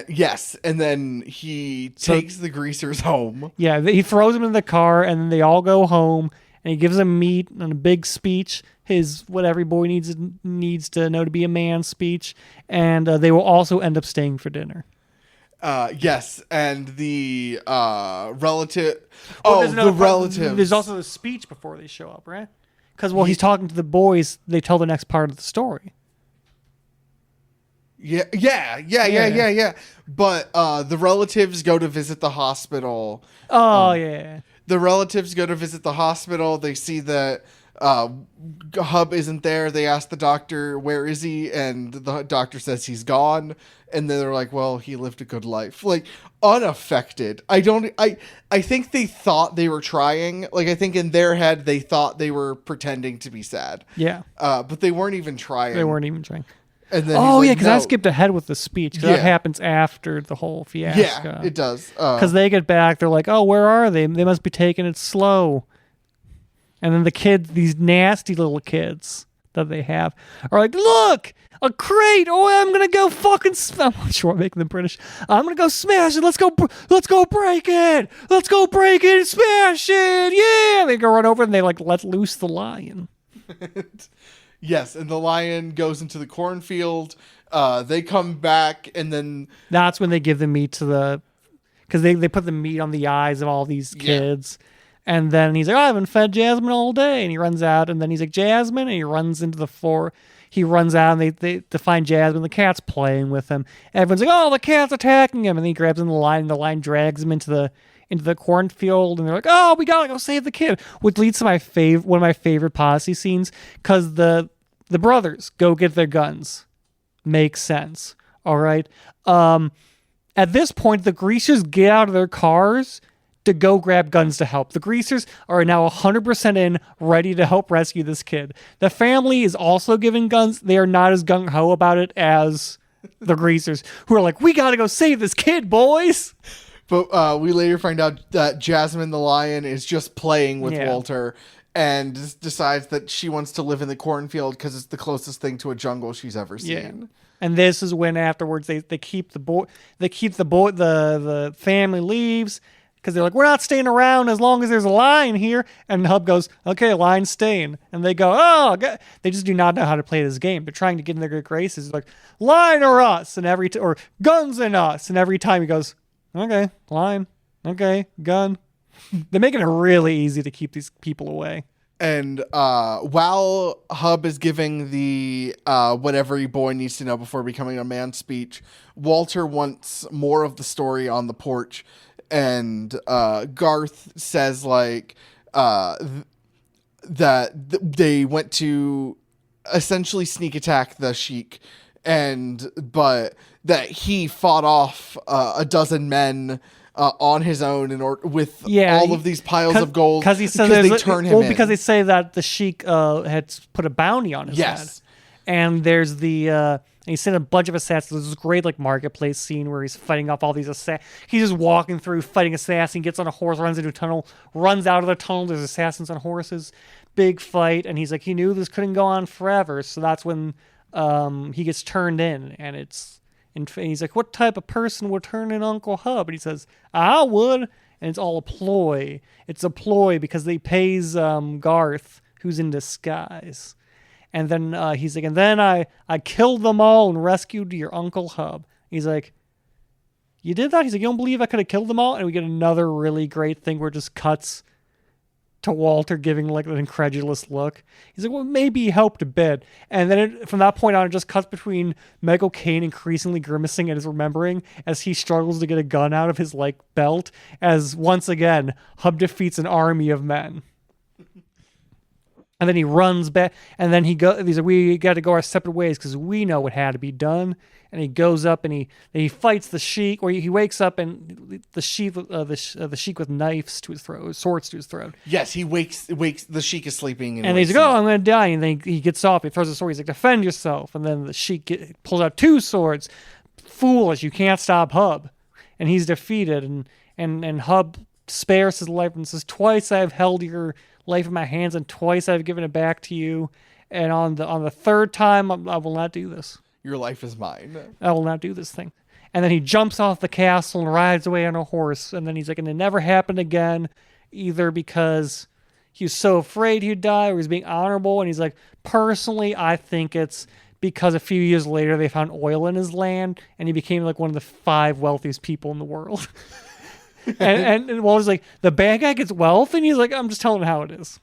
Yes, and then he takes the greasers home. Yeah, he throws them in the car, and then they all go home, and he gives them meat and a big speech, his what every boy needs to know to be a man speech, and they will also end up staying for dinner. Yes, and the relative. The relatives. There's also the speech before they show up, right? Because while he's talking to the boys, they tell the next part of the story. Yeah. But the relatives go to visit the hospital. Oh, yeah. The relatives go to visit the hospital. They see that Hub isn't there. They ask the doctor, where is he? And the doctor says he's gone. And then they're like, well, he lived a good life. Like, unaffected. I think they thought they were trying. Like, I think in their head, they thought they were pretending to be sad. Yeah. But they weren't even trying. They weren't even trying. And then because I skipped ahead with the speech, because that happens after the whole fiasco. Yeah, it does. Because they get back, they're like, oh, where are they? They must be taking it slow. And then the kids, these nasty little kids that they have, are like, look, a crate. Oh, I'm going to go fucking I'm not sure I'm making them British. I'm going to go smash it. Let's go break it. Let's go break it and smash it. Yeah. They go run over and they like let loose the lion. Yes, and the lion goes into the cornfield. They come back, and then that's when they give the meat to because they put the meat on the eyes of all these kids. And then he's like, oh, I haven't fed Jasmine all day. And he runs out, and then he's like, Jasmine, and he runs into the floor. He runs out, and they find Jasmine. The cat's playing with him. Everyone's like, oh, the cat's attacking him. And then he grabs him the line, and the line drags him into the cornfield, and they're like, oh, we gotta go save the kid, which leads to one of my favorite policy scenes, because the brothers go get their guns. Makes sense. All right. At this point, the greasers get out of their cars to go grab guns to help. The greasers are now 100% in, ready to help rescue this kid. The family is also given guns. They are not as gung-ho about it as the greasers, who are like, we gotta go save this kid, boys. But we later find out that Jasmine the lion is just playing with Walter and decides that she wants to live in the cornfield because it's the closest thing to a jungle she's ever seen. Yeah. And this is when afterwards they keep the family leaves, because they're like, we're not staying around as long as there's a lion here. And Hub goes, okay, lion's staying. And they go, oh, God. They just do not know how to play this game. They're trying to get in their good graces. They're like, lion or us, and or guns and us. And every time he goes, okay, lion, okay, gun. They're making it really easy to keep these people away. And while Hub is giving the what every boy needs to know before becoming a man speech, Walter wants more of the story on the porch. And Garth says like that they went to essentially sneak attack the Sheik, but that he fought off a dozen men on his own with all of these piles of gold, because he said they turn him in. Because they say that the Sheik had put a bounty on his head. And there's and he's sent a bunch of assassins. There's this great like marketplace scene where he's fighting off all these assassins. He's just walking through fighting assassins. Gets on a horse, runs into a tunnel, runs out of the tunnel. There's assassins on horses. Big fight, and he's like, he knew this couldn't go on forever. So that's when he gets turned in, and he's like, what type of person would turn in Uncle Hub? And he says, I would. And it's all a ploy. It's a ploy because they pays Garth, who's in disguise. And then he's like, and then I killed them all and rescued your Uncle Hub. He's like, you did that? He's like, you don't believe I could have killed them all? And we get another really great thing where it just cuts to Walter giving like an incredulous look. He's like, well, maybe he helped a bit. And then from that point on, it just cuts between Michael Caine increasingly grimacing at his remembering as he struggles to get a gun out of his like belt, as once again, Hub defeats an army of men. And then he runs back, and then he's like, we got to go our separate ways because we know what had to be done. And he goes up and he fights the Sheik, or he wakes up and the Sheik with knives to his throat, swords to his throat. Yes, he wakes. The Sheik is sleeping, and he's like, "Oh, I'm going to die." And then he gets off. He throws a sword. He's like, "Defend yourself." And then the Sheik pulls out two swords. Foolish! You can't stop Hub. And he's defeated. And Hub spares his life and says, "Twice I've held your life in my hands, and twice I've given it back to you. And on the third time, I will not do this. Your life is mine. I will not do this thing." And then he jumps off the castle and rides away on a horse. And then he's like, and it never happened again, either because he was so afraid he'd die or he's being honorable. And he's like, personally, I think it's because a few years later they found oil in his land and he became like one of the 5 wealthiest people in the world. and Walter's like, the bad guy gets wealth? And he's like, I'm just telling him how it is.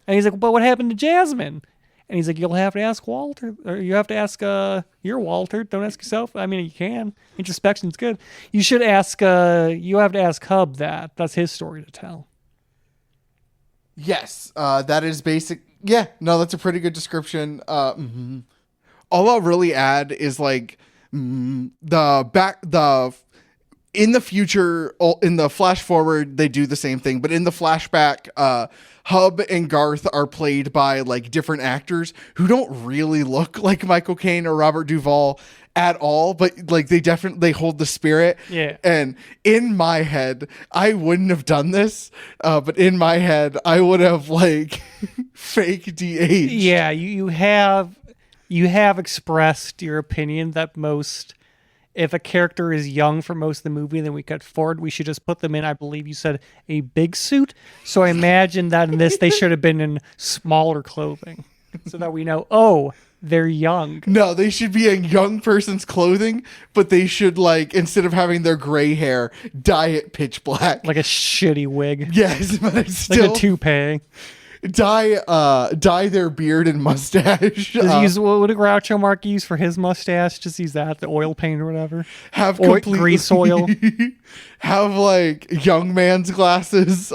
And he's like, but what happened to Jasmine? And he's like, you'll have to ask Walter. Or you have to ask you're Walter. Don't ask yourself. I mean, you can. Introspection's good. You should ask, you have to ask Hub that. That's his story to tell. Yes, that is basic. Yeah, no, that's a pretty good description. All I'll really add is like in the future, in the flash forward, they do the same thing, but in the flashback, Hub and Garth are played by like different actors who don't really look like Michael Caine or Robert Duvall at all, but like they hold the spirit. Yeah. And in my head, I wouldn't have done this, but in my head, I would have like fake de-aged. Yeah, you have expressed your opinion that if a character is young for most of the movie, then we cut forward, we should just put them in, I believe you said, a big suit. So I imagine that in this, they should have been in smaller clothing so that we know, oh, they're young. No, they should be in young person's clothing, but they should, like, instead of having their gray hair, dye it pitch black. Like a shitty wig. Yes, but it's still... Like a toupee. Dye their beard and mustache. What did Groucho Marx use for his mustache? Just use that, the oil paint or whatever. Have grease oil. Have like young man's glasses.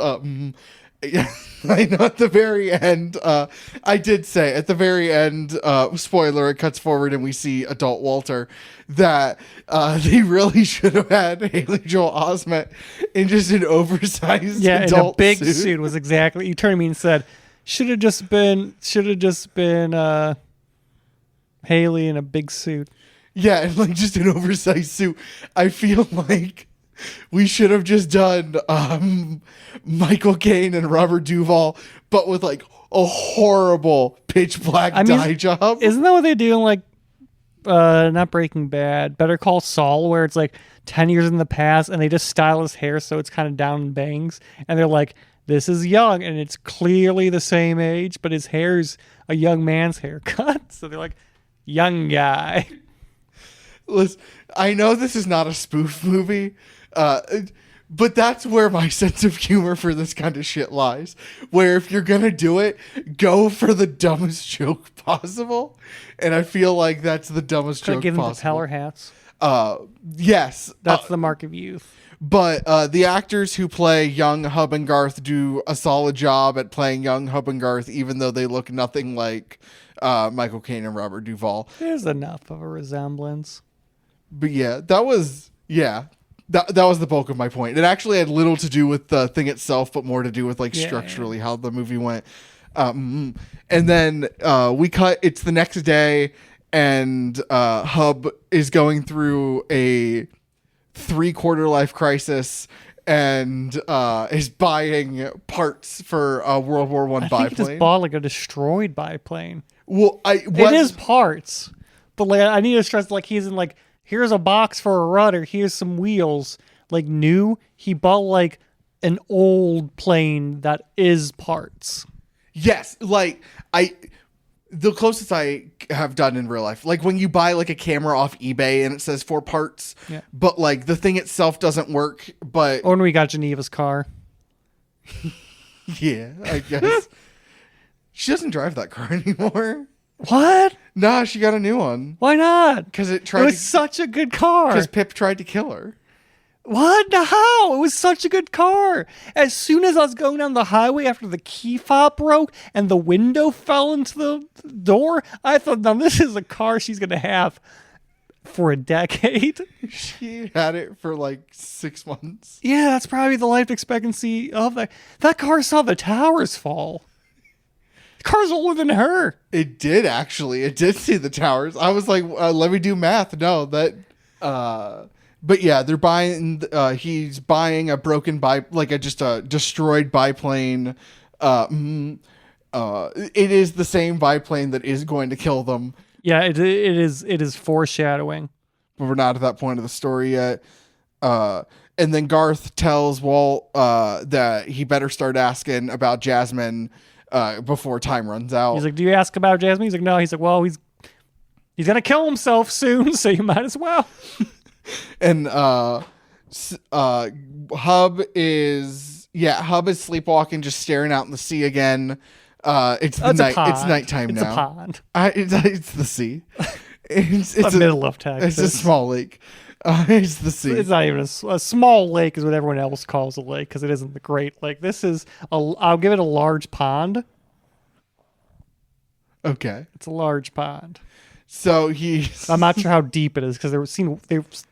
Yeah, I know at the very end, I did say at the very end, spoiler, it cuts forward and we see adult Walter, that they really should have had Haley Joel Osment in just an oversized adult in a big suit. suit was exactly, you turned to me and said, should have just been Haley in a big suit. Yeah, and like just an oversized suit. I feel like we should have just done Michael Caine and Robert Duvall, but with like a horrible pitch black dye job. Isn't that what they do in like, not Breaking Bad, Better Call Saul, where it's like 10 years in the past and they just style his hair so it's kind of down in bangs, and they're like, this is young, and it's clearly the same age, but his hair's a young man's haircut. So they're like, young guy. Listen, I know this is not a spoof movie, but that's where my sense of humor for this kind of shit lies. Where if you're gonna do it, go for the dumbest joke possible. And I feel like that's the dumbest joke give them possible. propeller hats. Yes. That's the mark of youth. But the actors who play young Hub and Garth do a solid job at playing young Hub and Garth, even though they look nothing like Michael Caine and Robert Duvall. There's enough of a resemblance. But yeah, that was the bulk of my point. It actually had little to do with the thing itself, but more to do with like structurally how the movie went. And then we cut. It's the next day, and Hub is going through a 3/4 life crisis and is buying parts for a World War I biplane. I think he just bought like a destroyed biplane. Well, it is parts, but like I need to stress, like he's in like, here's a box for a rudder, here's some wheels, like new. He bought like an old plane that is parts. Yes, like the closest I have done in real life, like when you buy like a camera off eBay and it says 4 parts, but like the thing itself doesn't work. But or when we got Geneva's car. Yeah, I guess. She doesn't drive that car anymore. What? Nah, she got a new one. Why not? Because it was such a good car. Because Pip tried to kill her. What? How? It was such a good car. As soon as I was going down the highway after the key fob broke and the window fell into the door, I thought, now this is a car she's going to have for a decade. She had it for like 6 months. Yeah, that's probably the life expectancy of that. That car saw the towers fall. The car's older than her. It did, actually. It did see the towers. I was like, let me do math. No, that... But yeah, they're buying. He's buying a broken just a destroyed biplane. It is the same biplane that is going to kill them. Yeah, it is foreshadowing. we're not at that point of the story yet. And then Garth tells Walt that he better start asking about Jasmine before time runs out. He's like, "Do you ask about Jasmine?" He's like, "No." He's like, "Well, he's gonna kill himself soon, so you might as well." And Hub is sleepwalking, just staring out in the sea again. It's the night. It's nighttime it's now. A pond. It's the sea. It's the middle of Texas. It's a small lake. It's the sea. It's not even a small lake, is what everyone else calls a lake, because it isn't the Great Lake. This is I'll give it a large pond. Okay. It's a large pond. So I'm not sure how deep it is, because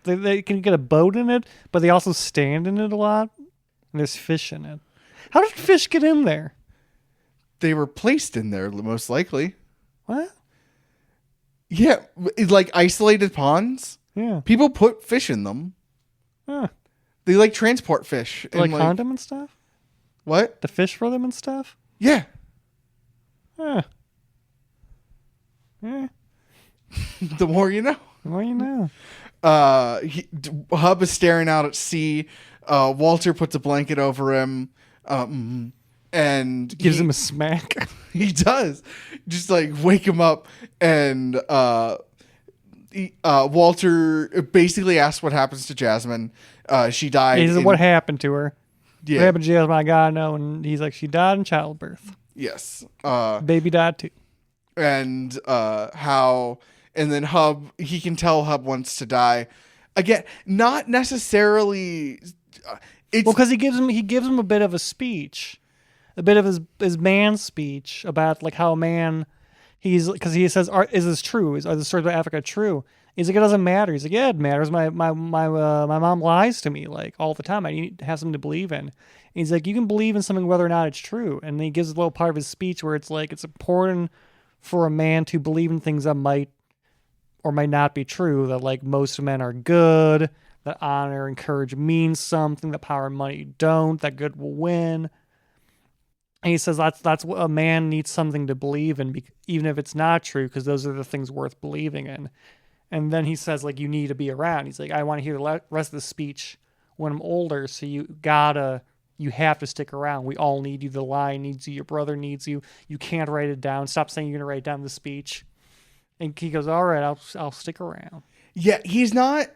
they can get a boat in it, but they also stand in it a lot, and there's fish in it. How did fish get in there? They were placed in there, most likely. What? Yeah, like isolated ponds. Yeah. People put fish in them. Huh. They like transport fish. Like condom and stuff? What? The fish for them and stuff? Yeah. Huh. Yeah. The more you know. The more you know. Hub is staring out at sea. Walter puts a blanket over him. And gives him a smack. He does. Just like wake him up. And Walter basically asks what happens to Jasmine. She died. He says, what happened to her? Yeah. What happened to Jasmine? I gotta know. And he's like, she died in childbirth. Yes. Baby died too. And and then Hub, he can tell Hub wants to die. Again, not necessarily. Because he gives him a bit of a speech, a bit of his man speech about like how a man. Because he says, "Is this true? Are the stories about Africa true?" He's like, "It doesn't matter." He's like, "Yeah, it matters. My mom lies to me like all the time. I need to have something to believe in." And he's like, "You can believe in something whether or not it's true." And then he gives a little part of his speech where it's like it's important for a man to believe in things that might or might not be true. That like most men are good. That honor and courage means something. That power and money don't. That good will win. And he says that's what a man needs, something to believe in, even if it's not true, because those are the things worth believing in. And then he says, like, you need to be around. He's like, I want to hear the rest of the speech when I'm older, so you have to stick around. We all need you. The lion needs you. Your brother needs you. You can't write it down. Stop saying you're going to write down the speech. And he goes, all right, I'll stick around. Yeah, he's not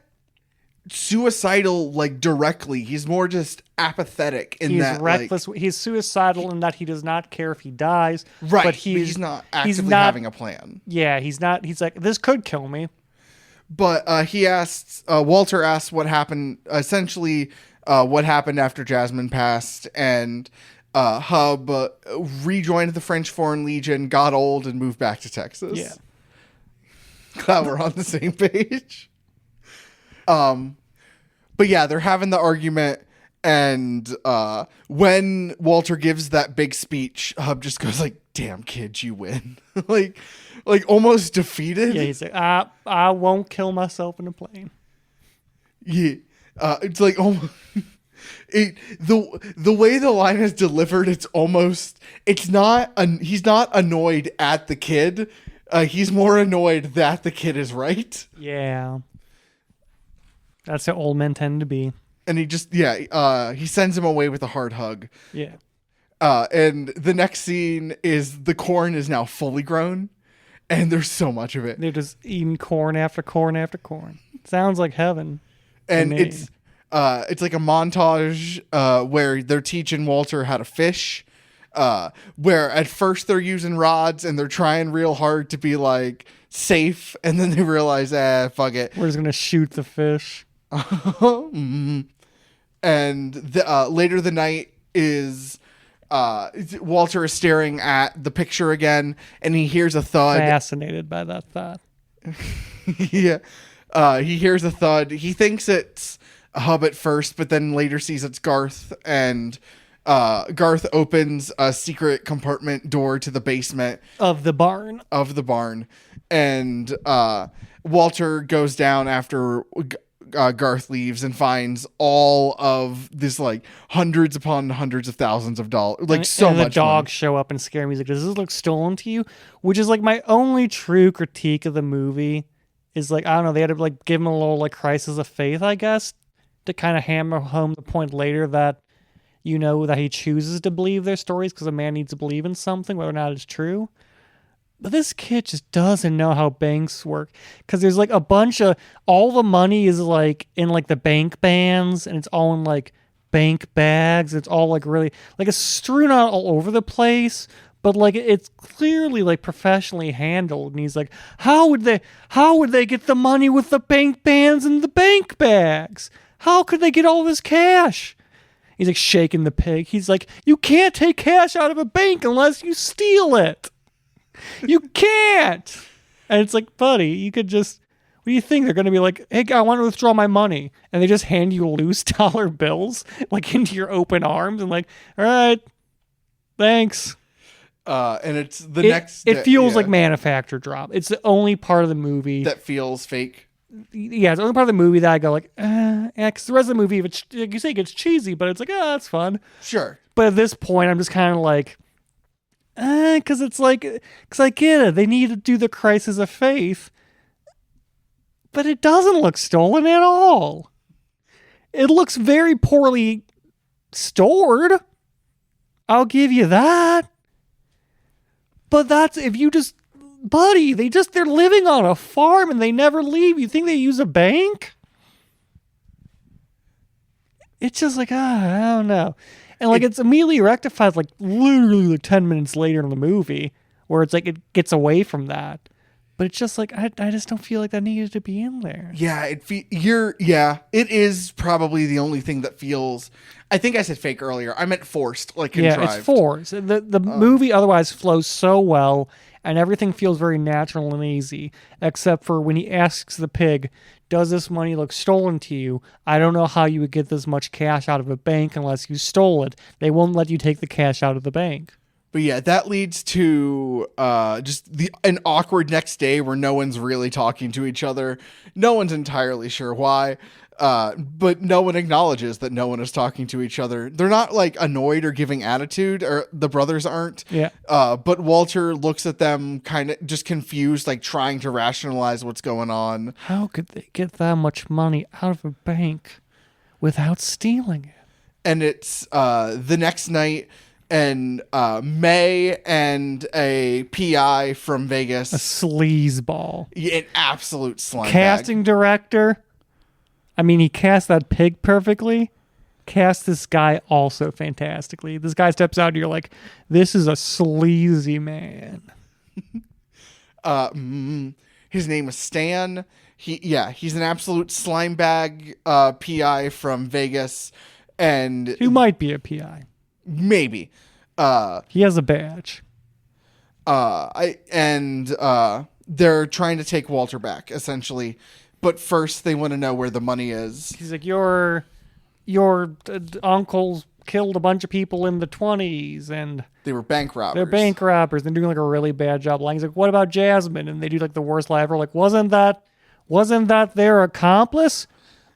suicidal like directly. He's more just apathetic in that. He's reckless. He's suicidal in that he does not care if he dies. Right, but he's not actively having a plan. Yeah, he's not. He's like, this could kill me. But Walter asks what happened. Essentially, what happened after Jasmine passed, and Hub rejoined the French Foreign Legion, got old, and moved back to Texas. Yeah. Glad we're on the same page. But yeah, they're having the argument, and when Walter gives that big speech, Hub just goes like, "Damn kid, you win!" like almost defeated. Yeah, he's like, I won't kill myself in a plane. Yeah, it's like almost. The way the line is delivered, he's not annoyed at the kid. He's more annoyed that the kid is right. Yeah. That's how old men tend to be. And he sends him away with a hard hug. Yeah. And the next scene is the corn is now fully grown, and there's so much of it. They're just eating corn after corn after corn. Sounds like heaven. And it's like a montage where they're teaching Walter how to fish. Where at first they're using rods and they're trying real hard to be like safe, and then they realize, fuck it. We're just gonna shoot the fish. Mm-hmm. And later the night is Walter is staring at the picture again, and he hears a thud. Fascinated by that thought. Yeah. He hears a thud. He thinks it's a Hub at first, but then later sees it's Garth, and Garth opens a secret compartment door to the basement of the barn. And Walter goes down after Garth leaves and finds all of this, like hundreds upon hundreds of thousands of dollars, like so much. The dogs money. show up and scare me. He's like, does this look stolen to you? Which is like my only true critique of the movie is like, I don't know, they had to like give him a little like crisis of faith, I guess, to kind of hammer home the point later that, you know, that he chooses to believe their stories because a man needs to believe in something, whether or not it's true. But this kid just doesn't know how banks work, because there's like a bunch of, all the money is like in like the bank bands, and it's all in like bank bags. It's all like really, like it's strewn out all over the place, but like it's clearly like professionally handled. And he's like, how would they get the money with the bank bands and the bank bags? How could they get all this cash? He's like shaking the pig. He's like, you can't take cash out of a bank unless you steal it. You can't. And it's like, buddy, you could just, what do you think? They're going to be like, hey, I want to withdraw my money. And they just hand you loose dollar bills, like into your open arms, and like, all right, thanks. And it's the next. It feels like manufactured drop. It's the only part of the movie that feels fake. Yeah, it's the only part of the movie that I go like, yeah, because the rest of the movie, if it's, like you say, it gets cheesy, but it's like, oh, that's fun. Sure. But at this point, I'm just kind of like, because it's like, because I get it. They need to do the crisis of faith, but it doesn't look stolen at all. It looks very poorly stored. I'll give you that. But that's, if you just, buddy, they're living on a farm and they never leave. You think they use a bank? It's just like, I don't know. And like it's immediately rectified like literally like 10 minutes later in the movie, where it's like it gets away from that. But it's just like I just don't feel like that needed to be in there. Yeah, it is probably the only thing that feels, I think I said fake earlier. I meant forced, like contrived. Yeah, it's forced. The movie otherwise flows so well, and everything feels very natural and easy, except for when he asks the pig, does this money look stolen to you? I don't know how you would get this much cash out of a bank unless you stole it. They won't let you take the cash out of the bank. But yeah, that leads to just an awkward next day where no one's really talking to each other. No one's entirely sure why, but no one acknowledges that no one is talking to each other. They're not like annoyed or giving attitude, or the brothers aren't. Yeah. But Walter looks at them kind of just confused, like trying to rationalize what's going on. How could they get that much money out of a bank without stealing it? And it's the next night. And May and a PI from Vegas. A sleazeball. Yeah, an absolute slime Casting director. I mean, he cast that pig perfectly. Cast this guy also fantastically. This guy steps out and you're like, this is a sleazy man. His name is Stan. He's an absolute slime bag PI from Vegas. And who might be a PI. Maybe. He has a badge. They're trying to take Walter back, essentially. But first, they want to know where the money is. He's like, your uncles killed a bunch of people in the 1920s, and they were bank robbers. They're bank robbers. They're doing like a really bad job lying. He's like, what about Jasmine? And they do like the worst lie ever. Like, wasn't that their accomplice?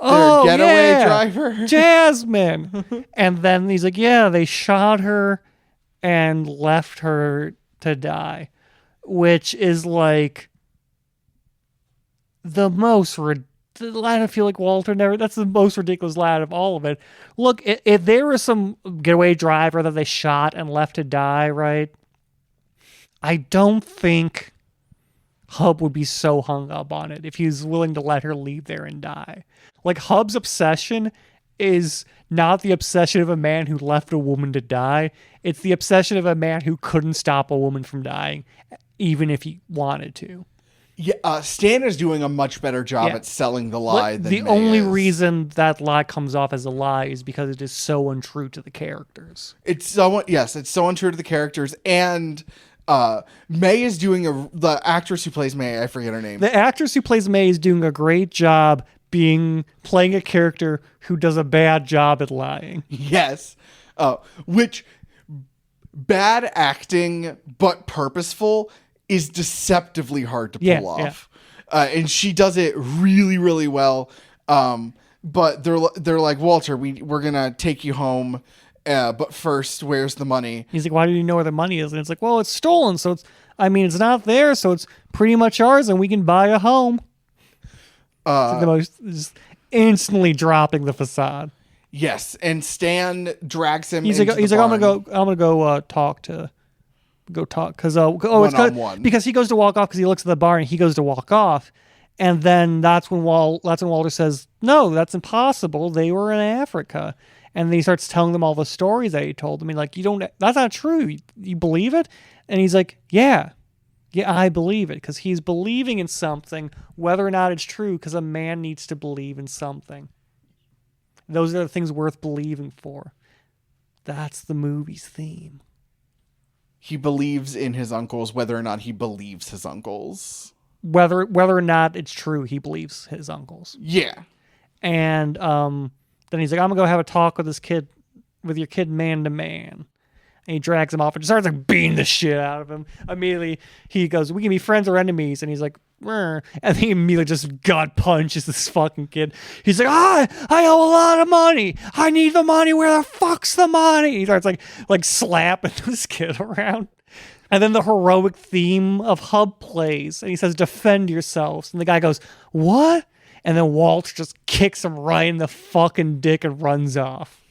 Their getaway driver? Jasmine. And then he's like, yeah, they shot her and left her to die, which is like the most I feel like Walter that's the most ridiculous lie out of all of it. Look, if there was some getaway driver that they shot and left to die, right? I don't think Hub would be so hung up on it if he was willing to let her leave there and die. Like, Hub's obsession is not the obsession of a man who left a woman to die. It's the obsession of a man who couldn't stop a woman from dying, even if he wanted to. Yeah, Stan is doing a much better job at selling the lie than the May only is. reason that lie comes off as a lie is because it is so untrue to the characters. It's so untrue to the characters, and May is doing the actress who plays May, I forget her name. The actress who plays May is doing a great job playing a character who does a bad job at lying. Yes. Which bad acting but purposeful is deceptively hard to pull off. Yeah. And she does it really, really well. But they're like, Walter, we're gonna take you home. But first, where's the money? He's like, why do you know where the money is? And it's like, well, it's stolen. So it's not there. So it's pretty much ours and we can buy a home. It's like the most, just instantly dropping the facade. Yes, and Stan drags him. He's into like, the I'm barn. gonna go talk because One-on-one. because he goes to walk off because he looks at the bar and he goes to walk off, and then that's when Walter says, "No, that's impossible. They were in Africa," and then he starts telling them all the stories that he told them. He's like, that's not true. You believe it? And he's like, yeah, I believe it, because he's believing in something, whether or not it's true, because a man needs to believe in something. Those are the things worth believing for. That's the movie's theme. He believes in his uncles, whether or not he believes his uncles. Whether or not it's true, he believes his uncles. Yeah. And then he's like, I'm gonna go have a talk with your kid man to man. And he drags him off and just starts like beating the shit out of him. Immediately he goes, we can be friends or enemies. And he's like, "Rrr." And he immediately just gut punches this fucking kid. He's like, I owe a lot of money. I need the money. Where the fuck's the money? He starts like slapping this kid around. And then the heroic theme of Hub plays. And he says, defend yourselves. And the guy goes, what? And then Walt just kicks him right in the fucking dick and runs off.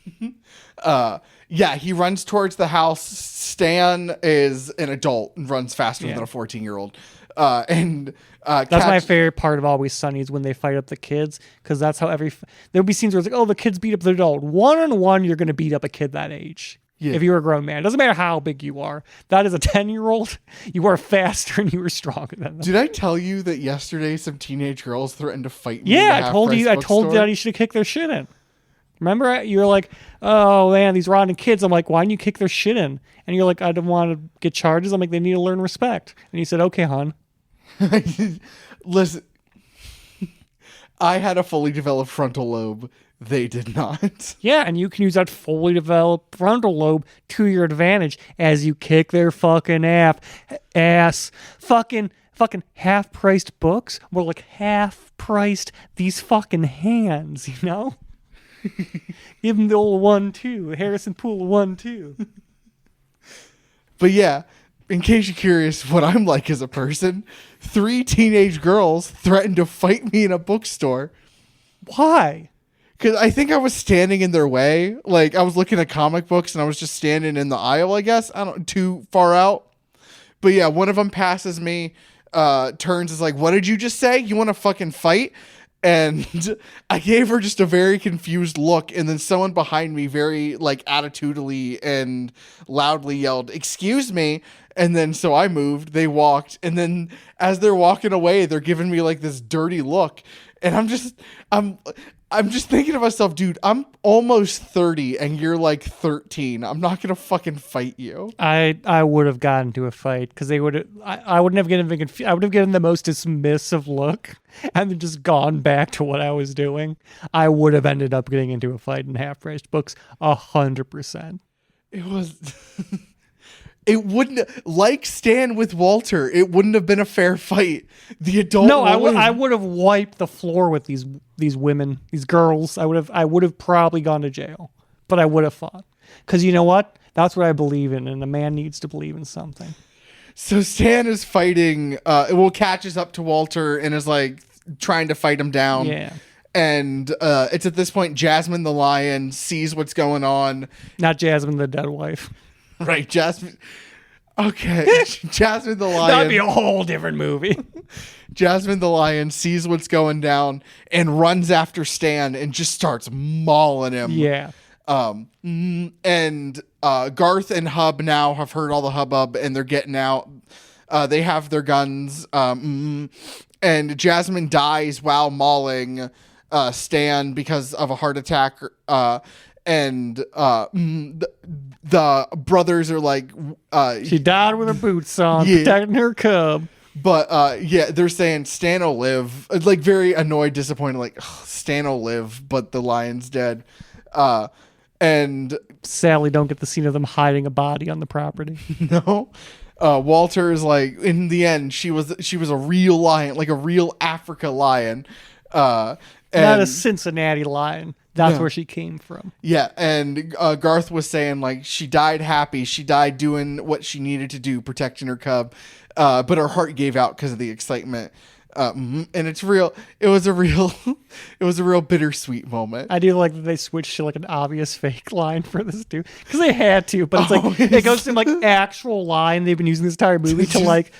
Yeah, he runs towards the house. Stan is an adult and runs faster than a 14-year-old. That's my favorite part of Always Sunny is when they fight up the kids, because that's how there'll be scenes where it's like, oh, the kids beat up the adult. 1-on-1, you're going to beat up a kid that age. Yeah. If you're a grown man, it doesn't matter how big you are. That is a 10-year-old. You are faster and you are stronger than them. Did I tell you that yesterday some teenage girls threatened to fight me? Yeah, I told you that you should kick their shit in. Remember, you're like, oh man, these rotten kids. I'm like, why didn't you kick their shit in? And you're like, I don't want to get charges. I'm like, they need to learn respect. And you said, okay, hon. Listen, I had a fully developed frontal lobe. They did not. Yeah, and you can use that fully developed frontal lobe to your advantage as you kick their fucking ass. Fucking half-priced books. More like half-priced these fucking hands, you know? Give him the old 1-2. Harrison Poole 1-2. But yeah, in case you're curious what I'm like as a person, 3 teenage girls threatened to fight me in a bookstore. Why? Because I think I was standing in their way. Like, I was looking at comic books and I was just standing in the aisle, I guess. I don't too far out. But yeah, one of them passes me, turns, is like, what did you just say? You want to fucking fight? And I gave her just a very confused look, and then someone behind me very like attitudinally and loudly yelled, "Excuse me." And then so I moved, they walked, and then as they're walking away, they're giving me like this dirty look. And I'm just thinking to myself, dude, I'm almost 30 and you're like 13. I'm not going to fucking fight you. I would have gotten into a fight because I wouldn't have given I would have given the most dismissive look and then just gone back to what I was doing. I would have ended up getting into a fight in half-priced books 100%. It was it wouldn't, like Stan with Walter, it wouldn't have been a fair fight. The adult I would have wiped the floor with these women, these girls. I would have probably gone to jail, but I would have fought. Because you know what? That's what I believe in, and a man needs to believe in something. So Stan is fighting, catches up to Walter and is like trying to fight him down. Yeah. And it's at this point Jasmine the lion sees what's going on. Not Jasmine the dead wife. Right, Jasmine. Okay, Jasmine the lion. That'd be a whole different movie. Jasmine the lion sees what's going down and runs after Stan and just starts mauling him. Yeah. And Garth and Hub now have heard all the hubbub and they're getting out. They have their guns. And Jasmine dies while mauling Stan because of a heart attack. And the brothers are like, she died with her boots on, protecting her cub. But they're saying Stan will live. Like very annoyed, disappointed. Like Stan will live, but the lion's dead. And sadly, don't get the scene of them hiding a body on the property. No. Walter is like, in the end, she was a real lion, like a real Africa lion. Not a Cincinnati lion. That's where she came from. Yeah, and Garth was saying, like, she died happy. She died doing what she needed to do, protecting her cub. But her heart gave out because of the excitement. And it's real. It was a real bittersweet moment. I do like that they switched to like an obvious fake line for this dude because they had to, but it's like it goes to like actual line they've been using this entire movie to like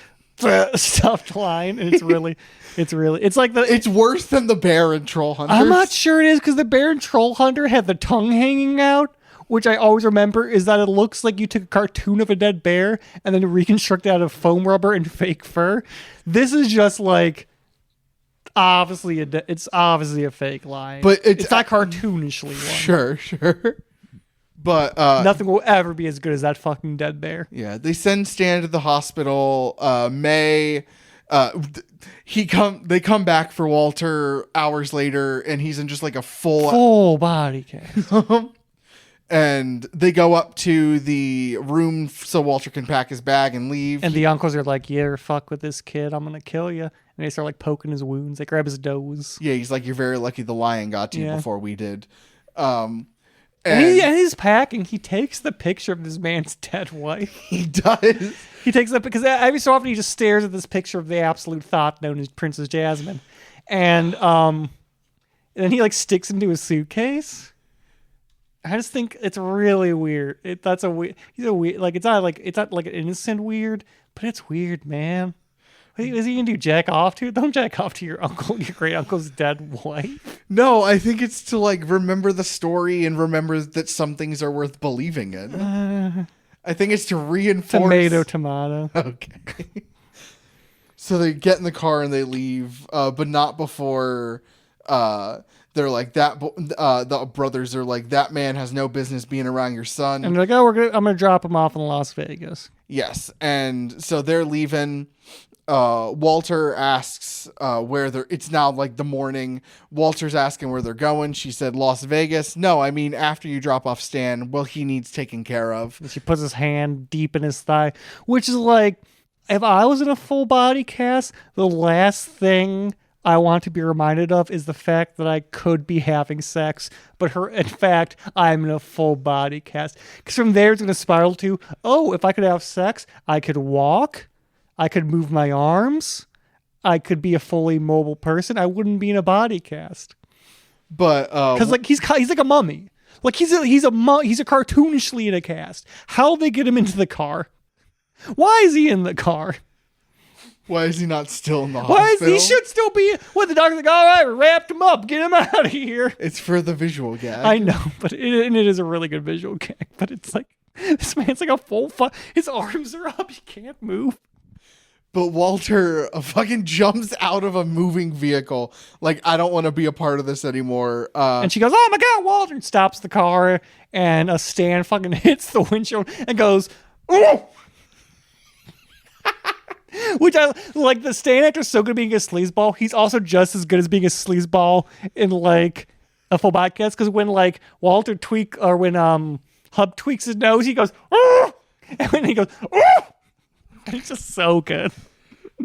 stuffed line, and it's like It's worse than the bear in Troll Hunters. I'm not sure it is because the bear in Troll Hunter had the tongue hanging out, which I always remember is that it looks like you took a cartoon of a dead bear and then reconstructed out of foam rubber and fake fur. This is just like it's obviously a fake line, but it's not cartoonishly one. Sure. But Nothing will ever be as good as that fucking dead bear. yeah, they send Stan to the hospital. May, they come back for Walter hours later, and he's in just like a full body cast. And they go up to the room so Walter can pack his bag and leave. And the uncles are like, "You ever fuck with this kid? I'm gonna kill you." And they start like poking his wounds. They grab his nose. Yeah, he's like, "You're very lucky the lion got to you before we did." And he's packing. He takes the picture of this man's dead wife. He does. He takes that because every so often he just stares at this picture of the absolute thought known as Princess Jasmine, and then he like sticks into his suitcase. I just think it's really weird. He's a weird, like it's not like an innocent weird, but it's weird, man. Is he gonna do jack off to? Don't jack off to your great uncle's dead wife. No, I think it's to like remember the story and remember that some things are worth believing in. I think it's to reinforce. Tomato. Okay. So they get in the car and they leave, but not before. They're like that. The brothers are like, that man has no business being around your son. And they're like, "Oh, I'm gonna drop him off in Las Vegas." Yes, and so they're leaving. Walter asks where they're. It's now like the morning. Walter's asking where they're going. She said Las Vegas. No, I mean after you drop off Stan. Well, he needs taken care of. And she puts his hand deep in his thigh, which is like, if I was in a full body cast, the last thing I want to be reminded of is the fact that I could be having sex, but in fact, I'm in a full body cast. Because from there, it's going to spiral to, oh, if I could have sex, I could walk, I could move my arms, I could be a fully mobile person. I wouldn't be in a body cast. But because like he's like a mummy, like he's a cartoonishly in a cast. How they get him into the car? Why is he in the car? Why is he not still in the hospital? He should still be. What, the doctor's like, all right, we wrapped him up. Get him out of here. It's for the visual gag. I know, but it is a really good visual gag. But it's like, this man's like a full his arms are up. He can't move. But Walter fucking jumps out of a moving vehicle. Like, I don't want to be a part of this anymore. And she goes, oh my God, Walter. And stops the car. And a Stan fucking hits the windshield and goes, oh! Which I like. The Stan actor's so good at being a sleazeball. He's also just as good as being a sleazeball in like a full podcast. Because when like Walter when Hub tweaks his nose, he goes, oh! And when he goes, oh! And it's just so good.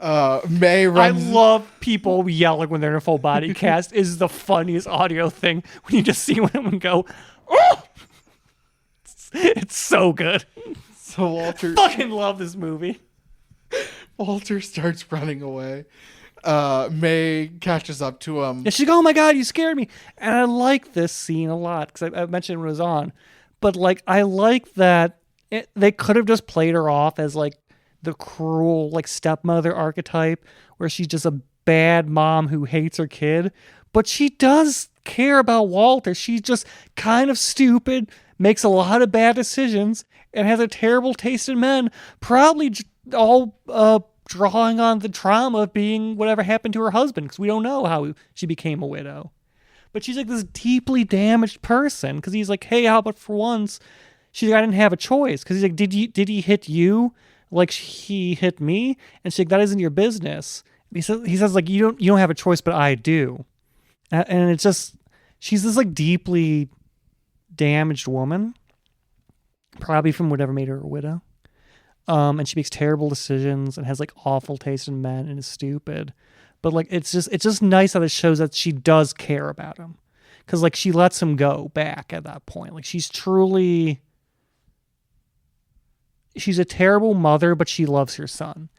May runs. I love people yelling when they're in a full body cast. Is the funniest audio thing when you just see them go, oh! It's so good. So Walter fucking love this movie. Walter starts running away. May catches up to him. Yeah, she's like, oh my God, you scared me. And I like this scene a lot because I mentioned when it was on. But like, I like that they could have just played her off as like the cruel like stepmother archetype where she's just a bad mom who hates her kid. But she does care about Walter. She's just kind of stupid, makes a lot of bad decisions, and has a terrible taste in men. Probably all drawing on the trauma of being whatever happened to her husband, because we don't know how she became a widow. But she's like this deeply damaged person, because he's like, hey, how about for once? She's like, I didn't have a choice. Because he's like, did he hit you like he hit me? And she's like, that isn't your business. He says like, you don't have a choice, but I do. And it's just, she's this like deeply damaged woman, probably from whatever made her a widow. And she makes terrible decisions and has like awful taste in men and is stupid. But like, it's just nice that it shows that she does care about him. Cause like she lets him go back at that point. Like she's a terrible mother, but she loves her son.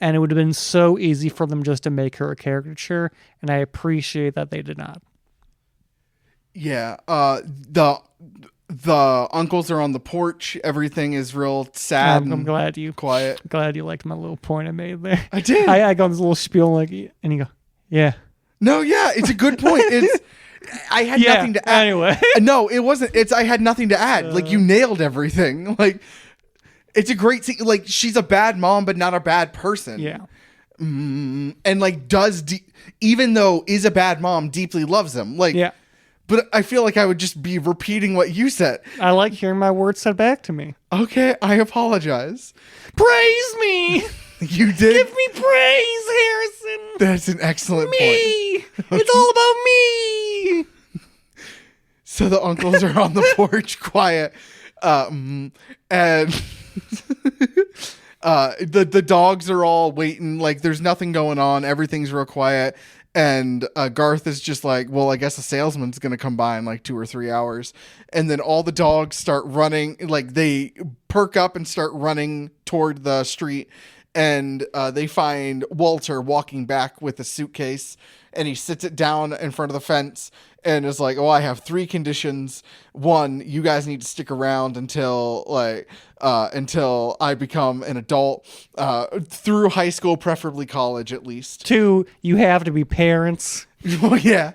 and it would have been so easy for them just to make her a caricature, and I appreciate that they did not. Yeah. The uncles are on the porch. Everything is real sad I'm and glad you quiet. glad you liked my little point I made there. I did. I got this little spiel like, and you go, yeah. No, yeah, it's a good point. I had Yeah, nothing to add. anyway. No, it wasn't. I had nothing to add. Like, you nailed everything. Like, it's a great scene. Like, she's a bad mom, but not a bad person. Yeah. And like, even though is a bad mom, deeply loves him. Like, Yeah. But I feel like I would just be repeating what you said. I like hearing my words said back to me. Okay, I apologize. Praise me. You did. Give me praise, Harrison. That's an excellent point. Me. It's all about me. So the uncles are on the porch, quiet, and the dogs are all waiting. Like, there's nothing going on. Everything's real quiet. And Garth is just like, well, I guess a salesman's going to come by in like 2 or 3 hours. And then all the dogs start running. Like, they perk up and start running toward the street. And they find Walter walking back with a suitcase. And he sits it down in front of the fence and is like, oh, I have 3 conditions. 1, you guys need to stick around until I become an adult, through high school, preferably college at least. 2, you have to be parents. Well, yeah,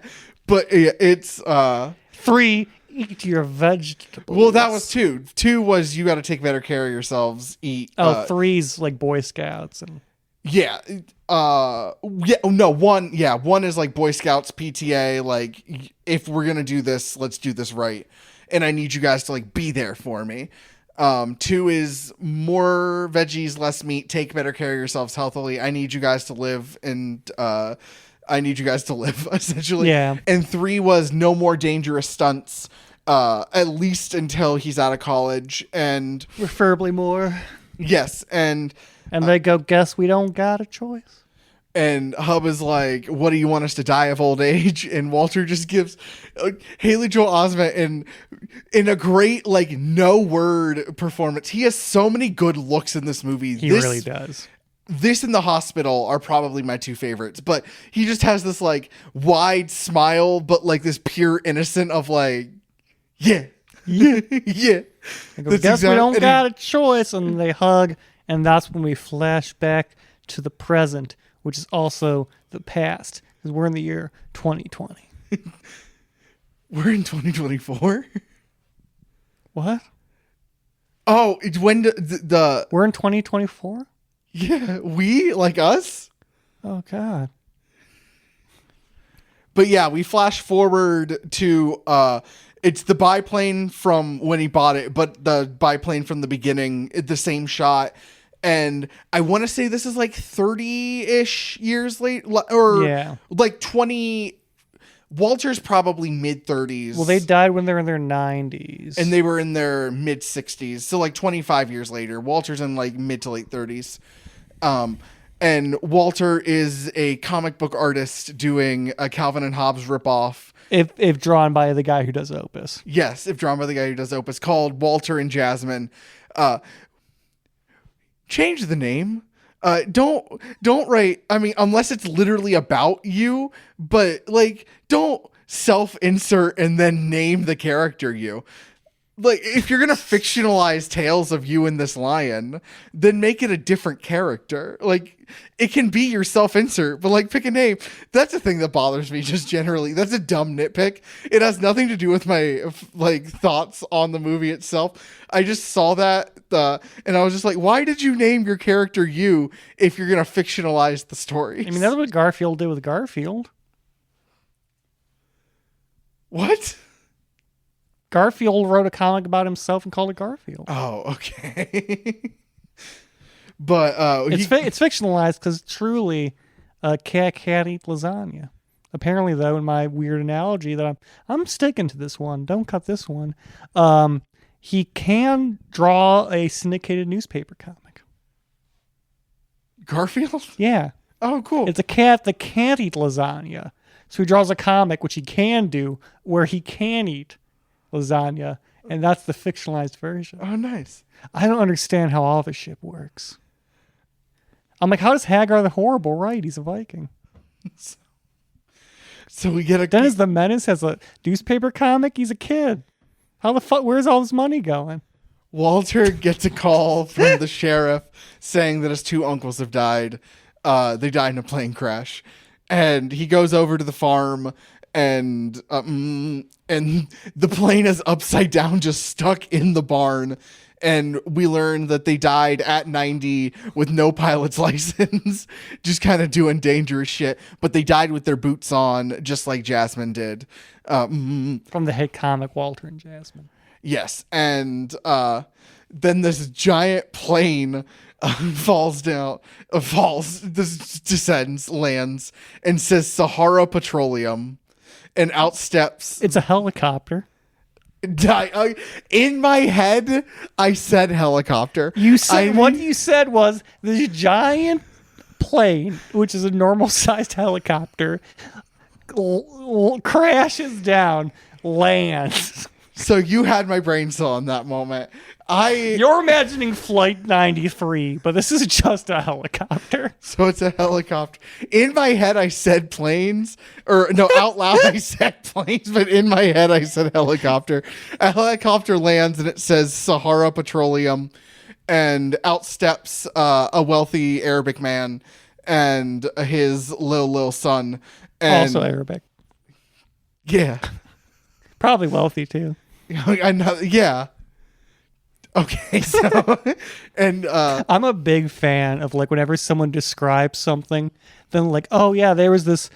but it's 3, eat your vegetables. well, that was 2. 2 was you got to take better care of yourselves. Eat. 3's like Boy Scouts and Yeah. Yeah. No, 1. Yeah. 1 is like Boy Scouts, PTA. Like, if we're going to do this, let's do this right. And I need you guys to like be there for me. 2 is more veggies, less meat. Take better care of yourselves healthily. I need you guys to live essentially. Yeah. And 3 was no more dangerous stunts. At least until he's out of college. And preferably more. yes. And they go, guess we don't got a choice. And Hub is like, what do you want us to die of old age? And Walter just gives Haley Joel Osment in a great, like, no word performance. He has so many good looks in this movie. He really does. This and The Hospital are probably my 2 favorites, but he just has this like wide smile, but like this pure innocent of like, yeah. Yeah. They go, guess we don't got a choice. And they hug. And that's when we flash back to the present, which is also the past, because we're in the year 2020. We're in 2024. What? Oh, it's when the We're in 2024? yeah, we like us. Oh, God. But yeah, we flash forward to it's the biplane from when he bought it, but the biplane from the beginning, the same shot. And I want to say this is like 30-ish years late, or Yeah. like 20. Walter's probably mid-30s. Well, they died when they're in their 90s. and they were in their mid-60s, so like 25 years later. Walter's in like mid to late 30s. And Walter is a comic book artist doing a Calvin and Hobbes ripoff. If drawn by the guy who does Opus. Yes, if drawn by the guy who does Opus, called Walter and Jasmine. Change the name. Don't write. I mean, unless it's literally about you, but like, don't self-insert and then name the character you. Like, if you're gonna fictionalize tales of you and this lion, then make it a different character. Like, it can be your self-insert, but like, pick a name. That's the thing that bothers me just generally. That's a dumb nitpick. It has nothing to do with my like thoughts on the movie itself. I just saw that and I was just like, why did you name your character you if you're gonna fictionalize the story? I mean, that's what Garfield did with Garfield. What? Garfield wrote a comic about himself and called it Garfield. Oh, okay. But It's fictionalized because truly, a cat can't eat lasagna. Apparently, though, in my weird analogy that I'm sticking to this one, don't cut this one. He can draw a syndicated newspaper comic. Garfield? Yeah, Oh, cool. it's a cat that can't eat lasagna, so he draws a comic which he can do where he can eat lasagna, and that's the fictionalized version. Oh, nice. I don't understand how all this shit works. I'm like, how does Hagar the Horrible write? He's a Viking. So we get a Dennis the Menace has a newspaper comic. He's a kid. How the fuck? Where's all this money going? Walter gets a call from the sheriff saying that his two uncles have died. They died in a plane crash, and he goes over to the farm, and the plane is upside down, just stuck in the barn. And we learn that they died at 90 with no pilot's license, just kind of doing dangerous shit. But they died with their boots on, just like Jasmine did. From the hit comic Walter and Jasmine. Yes, and then this giant plane descends, lands, and says Sahara Petroleum, and outsteps. It's a helicopter. In my head, I said helicopter. You said what you said was this giant plane, which is a normal sized helicopter, crashes down, lands. So you had my brain still in that moment. You're imagining Flight 93, but this is just a helicopter. So it's a helicopter. In my head, I said planes. Or no, out loud, I said planes, but in my head, I said helicopter. A helicopter lands and it says Sahara Petroleum, and outsteps a wealthy Arabic man and his little son. And Also Arabic. yeah. Probably wealthy, too. I know, yeah. Okay, so and I'm a big fan of like whenever someone describes something, then like, oh yeah, there was this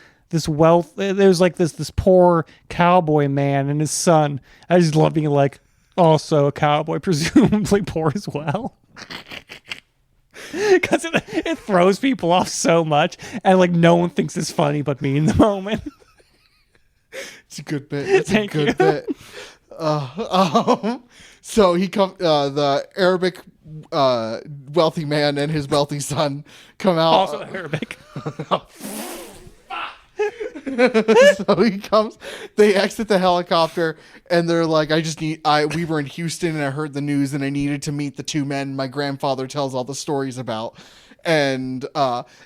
wealth, there's like this poor cowboy man and his son. I just love being like, also a cowboy, presumably poor as well. Because it throws people off so much, and like no one thinks it's funny but me in the moment. it's a good bit. It's Thank a good you. bit. So he the Arabic wealthy man and his wealthy son come out. Also Arabic. So he comes, they exit the helicopter, and they're like, we were in Houston and I heard the news and I needed to meet the two men my grandfather tells all the stories about. And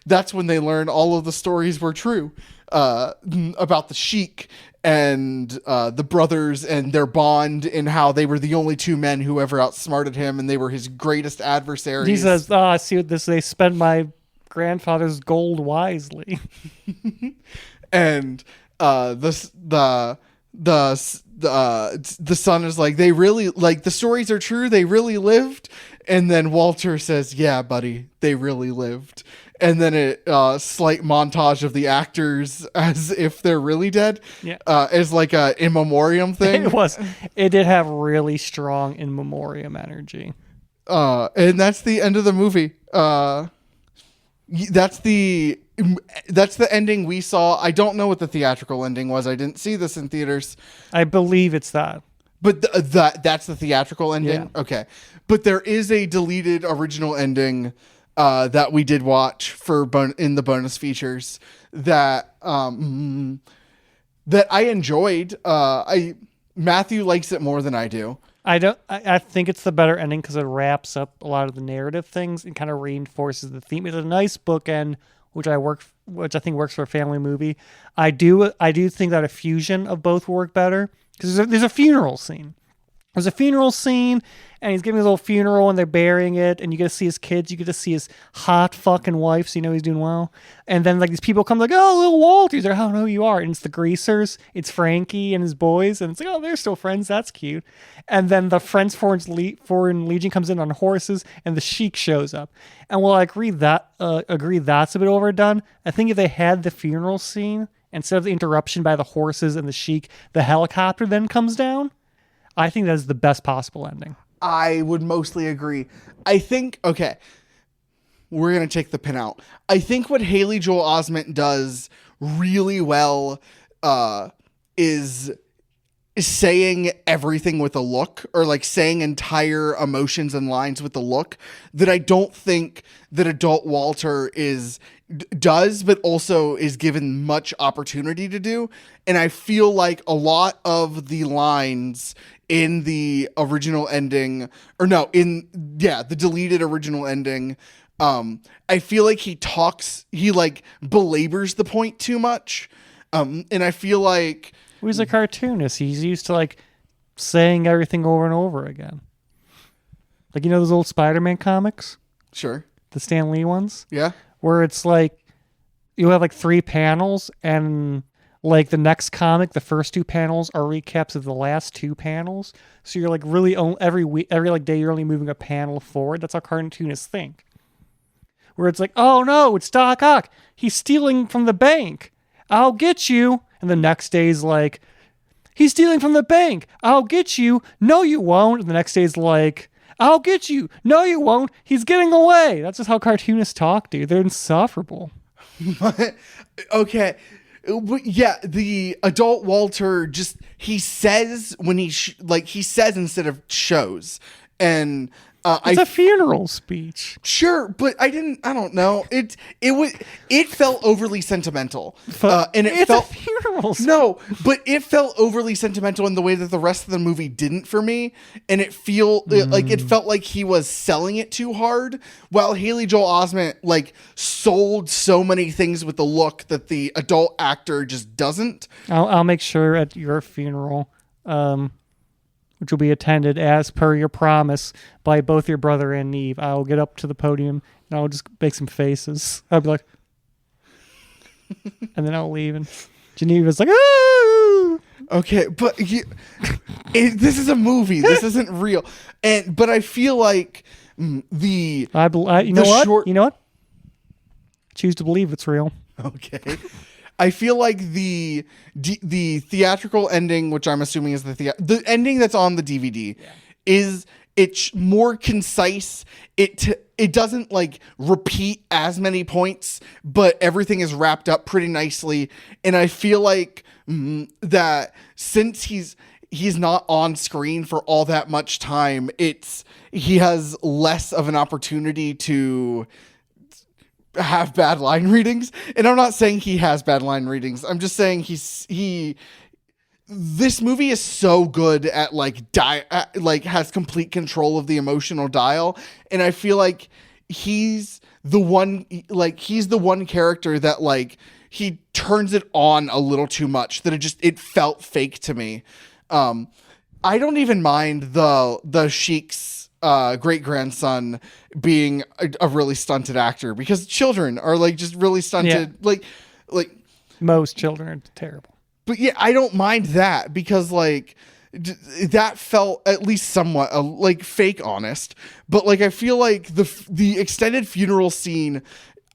that's when they learn all of the stories were true about the Sheik and the brothers and their bond, and how they were the only two men who ever outsmarted him and they were his greatest adversaries. He says, I see what this, they spend my grandfather's gold wisely. And the son is like, they really, like, the stories are true, they really lived. And then Walter says, yeah, buddy, they really lived. And then a slight montage of the actors as if they're really dead. Yeah. As like a in memoriam thing. It did have really strong in memoriam energy. And that's the end of the movie. That's the ending we saw. I don't know what the theatrical ending was. I didn't see this in theaters. I believe it's that. But that's the theatrical ending? Yeah. Okay. But there is a deleted original ending that we did watch in the bonus features that that I enjoyed. Matthew likes it more than I do. I think it's the better ending because it wraps up a lot of the narrative things and kind of reinforces the theme. It's a nice bookend, which I think works for a family movie. I do think that a fusion of both work better because there's a funeral scene. There's a funeral scene, and he's giving his little funeral, and they're burying it, and you get to see his kids, you get to see his hot fucking wife, so you know he's doing well. And then like these people come like, oh, little Walter, he's like, I don't know who you are, and it's the Greasers, it's Frankie and his boys, and it's like, oh, they're still friends, that's cute. And then the French Foreign Legion comes in on horses, and the Sheik shows up. And while I agree that's a bit overdone, I think if they had the funeral scene instead of the interruption by the horses and the Sheik, the helicopter then comes down. I think that is the best possible ending. I would mostly agree. I think, okay, we're going to take the pin out. I think what Haley Joel Osment does really well is saying everything with a look, or like saying entire emotions and lines with a look, that I don't think that adult Walter does, but also is given much opportunity to do. And I feel like a lot of the lines in the original ending, the deleted original ending, I feel like he like belabors the point too much. And I feel like Well, he's a cartoonist. He's used to like saying everything over and over again. Like, you know those old Spider-Man comics? sure. The Stan Lee ones? Yeah. Where it's like you have like 3 panels and like the next comic, the first 2 panels are recaps of the last 2 panels. So you're like really every week, every like day, you're only moving a panel forward. That's how cartoonists think. Where it's like, oh no, it's Doc Ock. He's stealing from the bank. I'll get you. And the next day's like, he's stealing from the bank. I'll get you. No, you won't. And the next day's like, I'll get you. No, you won't. He's getting away. That's just how cartoonists talk, dude. They're insufferable. Okay. But yeah, the adult Walter just he says when he he says instead of shows, and It's a funeral speech. sure, but I don't know. It felt overly sentimental, and It's felt a funeral speech. no, but it felt overly sentimental in the way that the rest of the movie didn't for me, and it felt like he was selling it too hard, while Haley Joel Osment like sold so many things with the look that the adult actor just doesn't. I'll make sure at your funeral, which will be attended as per your promise by both your brother and Neve, I'll get up to the podium and I'll just make some faces. I'll be like, and then I'll leave, and Geneva's like, ah! Okay, but this is a movie. This isn't real, but I feel like you you know what? You know what? Choose to believe it's real. Okay. I feel like the theatrical ending, which I'm assuming is the ending that's on the DVD, is it's more concise. It doesn't like repeat as many points, but everything is wrapped up pretty nicely. And I feel like that since he's not on screen for all that much time, he has less of an opportunity to have bad line readings. And I'm not saying he has bad line readings. I'm just saying this movie is so good at has complete control of the emotional dial. And I feel like he's the one character that like he turns it on a little too much, that it felt fake to me. I don't even mind the Sheik's great grandson being a really stunted actor, because children are like just really stunted. Yeah. Like Most children are terrible. but yeah, I don't mind that, because like that felt at least somewhat like fake honest. But like I feel like the extended funeral scene,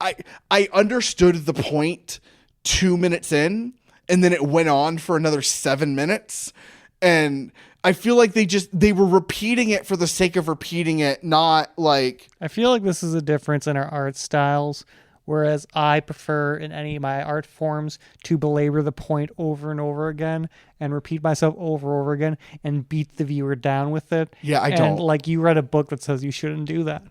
I understood the point 2 minutes in, and then it went on for another 7 minutes, and I feel like they were repeating it for the sake of repeating it, not like... I feel like this is a difference in our art styles, whereas I prefer in any of my art forms to belabor the point over and over again and repeat myself over and over again and beat the viewer down with it. Yeah, I don't. And like you read a book that says you shouldn't do that.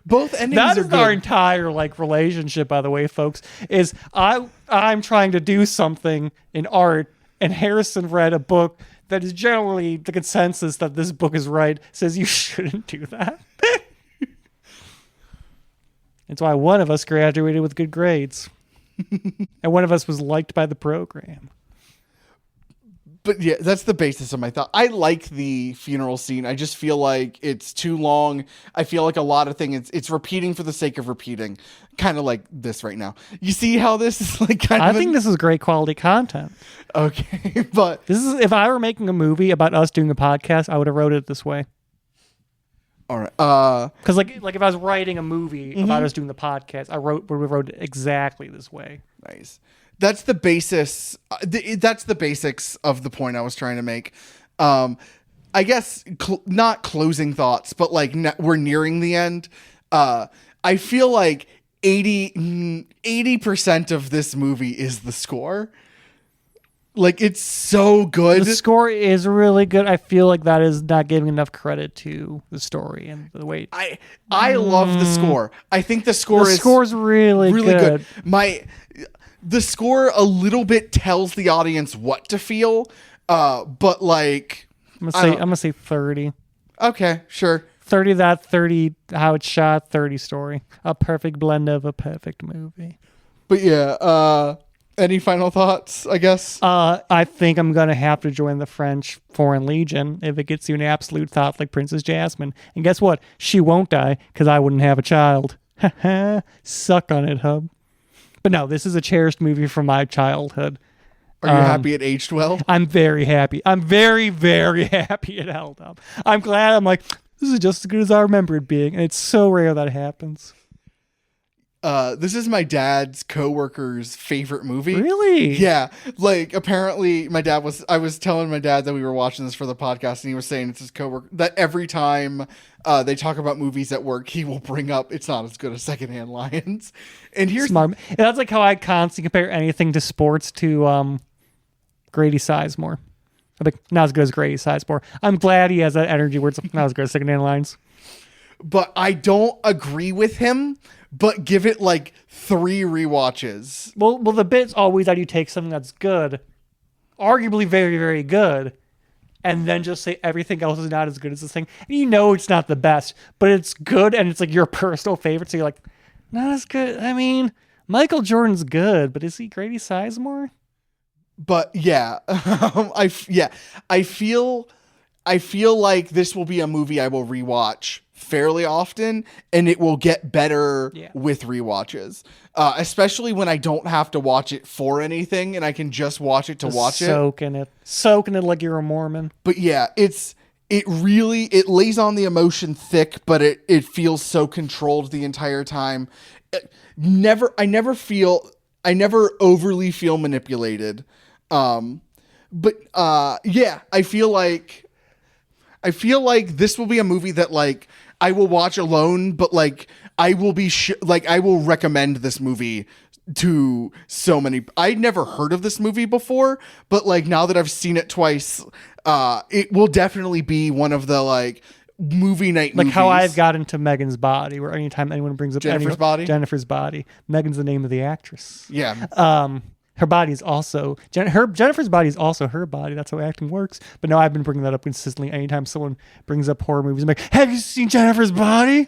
Both endings That are is good. our entire like relationship, by the way, folks, is I'm trying to do something in art, and Harrison read a book that is generally the consensus that this book is right, says you shouldn't do that. That's why one of us graduated with good grades. And one of us was liked by the program. But yeah, that's the basis of my thought. I like the funeral scene. I just feel like it's too long. I feel like a lot of things, it's repeating for the sake of repeating. Kind of like this right now. You see how this is like kind of... I think this is great quality content. Okay, but... This is, if I were making a movie about us doing a podcast, I would have wrote it this way. All right. Because like if I was writing a movie about us doing the podcast, I would have wrote it exactly this way. Nice. That's the basis. That's the basics of the point I was trying to make. I guess not closing thoughts, but like we're nearing the end. I feel like 80% of this movie is the score. Like, it's so good. The score is really good. I feel like that is not giving enough credit to the story and the way. I love the score. I think the score's really good. The score a little bit tells the audience what to feel, but like I'm gonna say 30. Okay, sure. 30 that 30 how it's shot, 30 story. A perfect blend of a perfect movie. But yeah, any final thoughts, I guess? I think I'm going to have to join the French Foreign Legion if it gets you an absolute thought like Princess Jasmine. And guess what? She won't die because I wouldn't have a child. Suck on it, hub. But no, this is a cherished movie from my childhood. Are you happy it aged well? I'm very happy. I'm very, very happy it held up. I'm glad. I'm like, this is just as good as I remember it being. And it's so rare that happens. This is my dad's coworker's favorite movie. Really? Yeah. Like, apparently I was telling my dad that we were watching this for the podcast, and he was saying it's his coworker that every time they talk about movies at work, he will bring up it's not as good as Secondhand Lions. And here's Smart. And that's like how I constantly compare anything to sports to Grady Sizemore. I'm like, not as good as Grady Sizemore. I'm glad he has that energy where it's not as good as Secondhand Lions. but I don't agree with him, but give it like 3 rewatches. Well, the bit's always that you take something that's good, arguably very, very good, and then just say everything else is not as good as this thing. And you know it's not the best, but it's good, and it's like your personal favorite, so you're like, not as good. I mean, Michael Jordan's good, but is he Grady Sizemore? But yeah, I feel like this will be a movie I will rewatch fairly often, and it will get better with rewatches. Especially when I don't have to watch it for anything, and I can just watch it to watch it. Soaking it like you're a Mormon. But yeah, it lays on the emotion thick, but it feels so controlled the entire time. I never overly feel manipulated. But I feel like this will be a movie that like I will watch alone, but like I will be I will recommend this movie to so many. I'd never heard of this movie before, but like now that I've seen it twice, it will definitely be one of the like movie night like movies. how I've got into Megan's Body, where anytime anyone brings up Jennifer's Body. Megan's the name of the actress. Yeah. Her body is also Jennifer's body is also her body. That's how acting works. But now I've been bringing that up consistently. Anytime someone brings up horror movies, I'm like, "Have you seen Jennifer's Body?"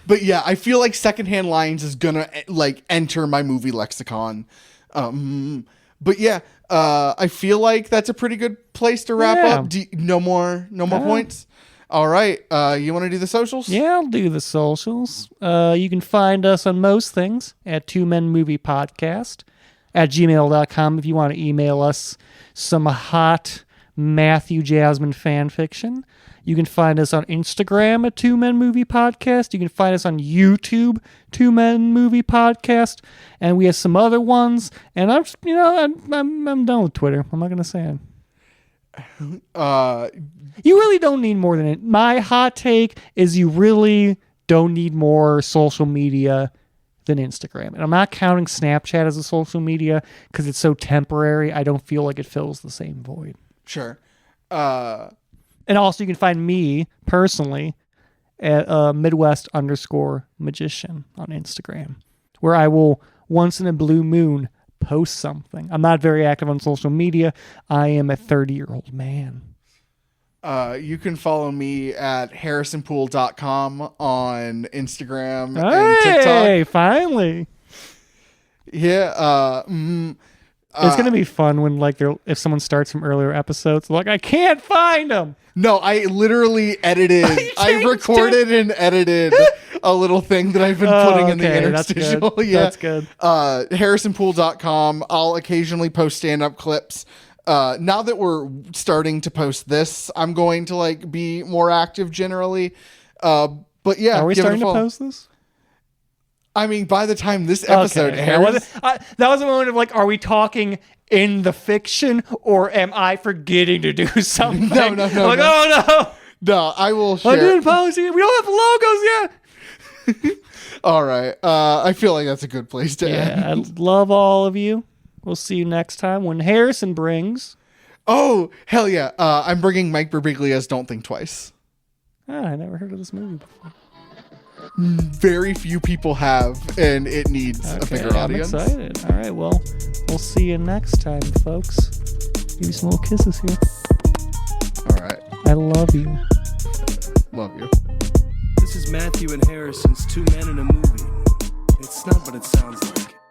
But yeah, I feel like Secondhand Lions is gonna like enter my movie lexicon. But yeah, I feel like that's a pretty good place to wrap up. No more points. All right, you want to do the socials? Yeah, I'll do the socials. You can find us on most things at 2menmoviepodcast at gmail.com if you want to email us some hot Matthew Jasmine fan fiction. You can find us on Instagram at 2menmoviepodcast. You can find us on YouTube, 2menmoviepodcast, and we have some other ones. And I'm done with Twitter. I'm not gonna say it. You really don't need more than it. My hot take is you really don't need more social media than Instagram. And I'm not counting Snapchat as a social media because it's so temporary. I don't feel like it fills the same void. Sure. And also you can find me personally at Midwest_magician on Instagram, where I will once in a blue moon post something. I'm not very active on social media. I am a 30-year-old man. You can follow me at harrisonpool.com on Instagram and TikTok. Hey, finally. Yeah. It's going to be fun when like if someone starts from earlier episodes, like, I can't find them. No, I literally I recorded and edited a little thing that I've been putting in the interstitial. That's good. harrisonpool.com. I'll occasionally post stand-up clips. Now that we're starting to post this, I'm going to like be more active generally. But yeah, are we starting to post this? I mean, by the time this episode airs, that was a moment of like, are we talking in the fiction or am I forgetting to do something? No. Like, oh no. No, I will share. I didn't post it. We don't have logos yet. All right. I feel like that's a good place to end. I love all of you. We'll see you next time when Harrison brings... Oh, hell yeah. I'm bringing Mike Birbiglia's Don't Think Twice. I never heard of this movie before. Very few people have, and it needs a bigger audience. I'm excited. All right, well, we'll see you next time, folks. Give you some little kisses here. All right. I love you. Love you. This is Matthew and Harrison's Two Men in a Movie. It's not what it sounds like.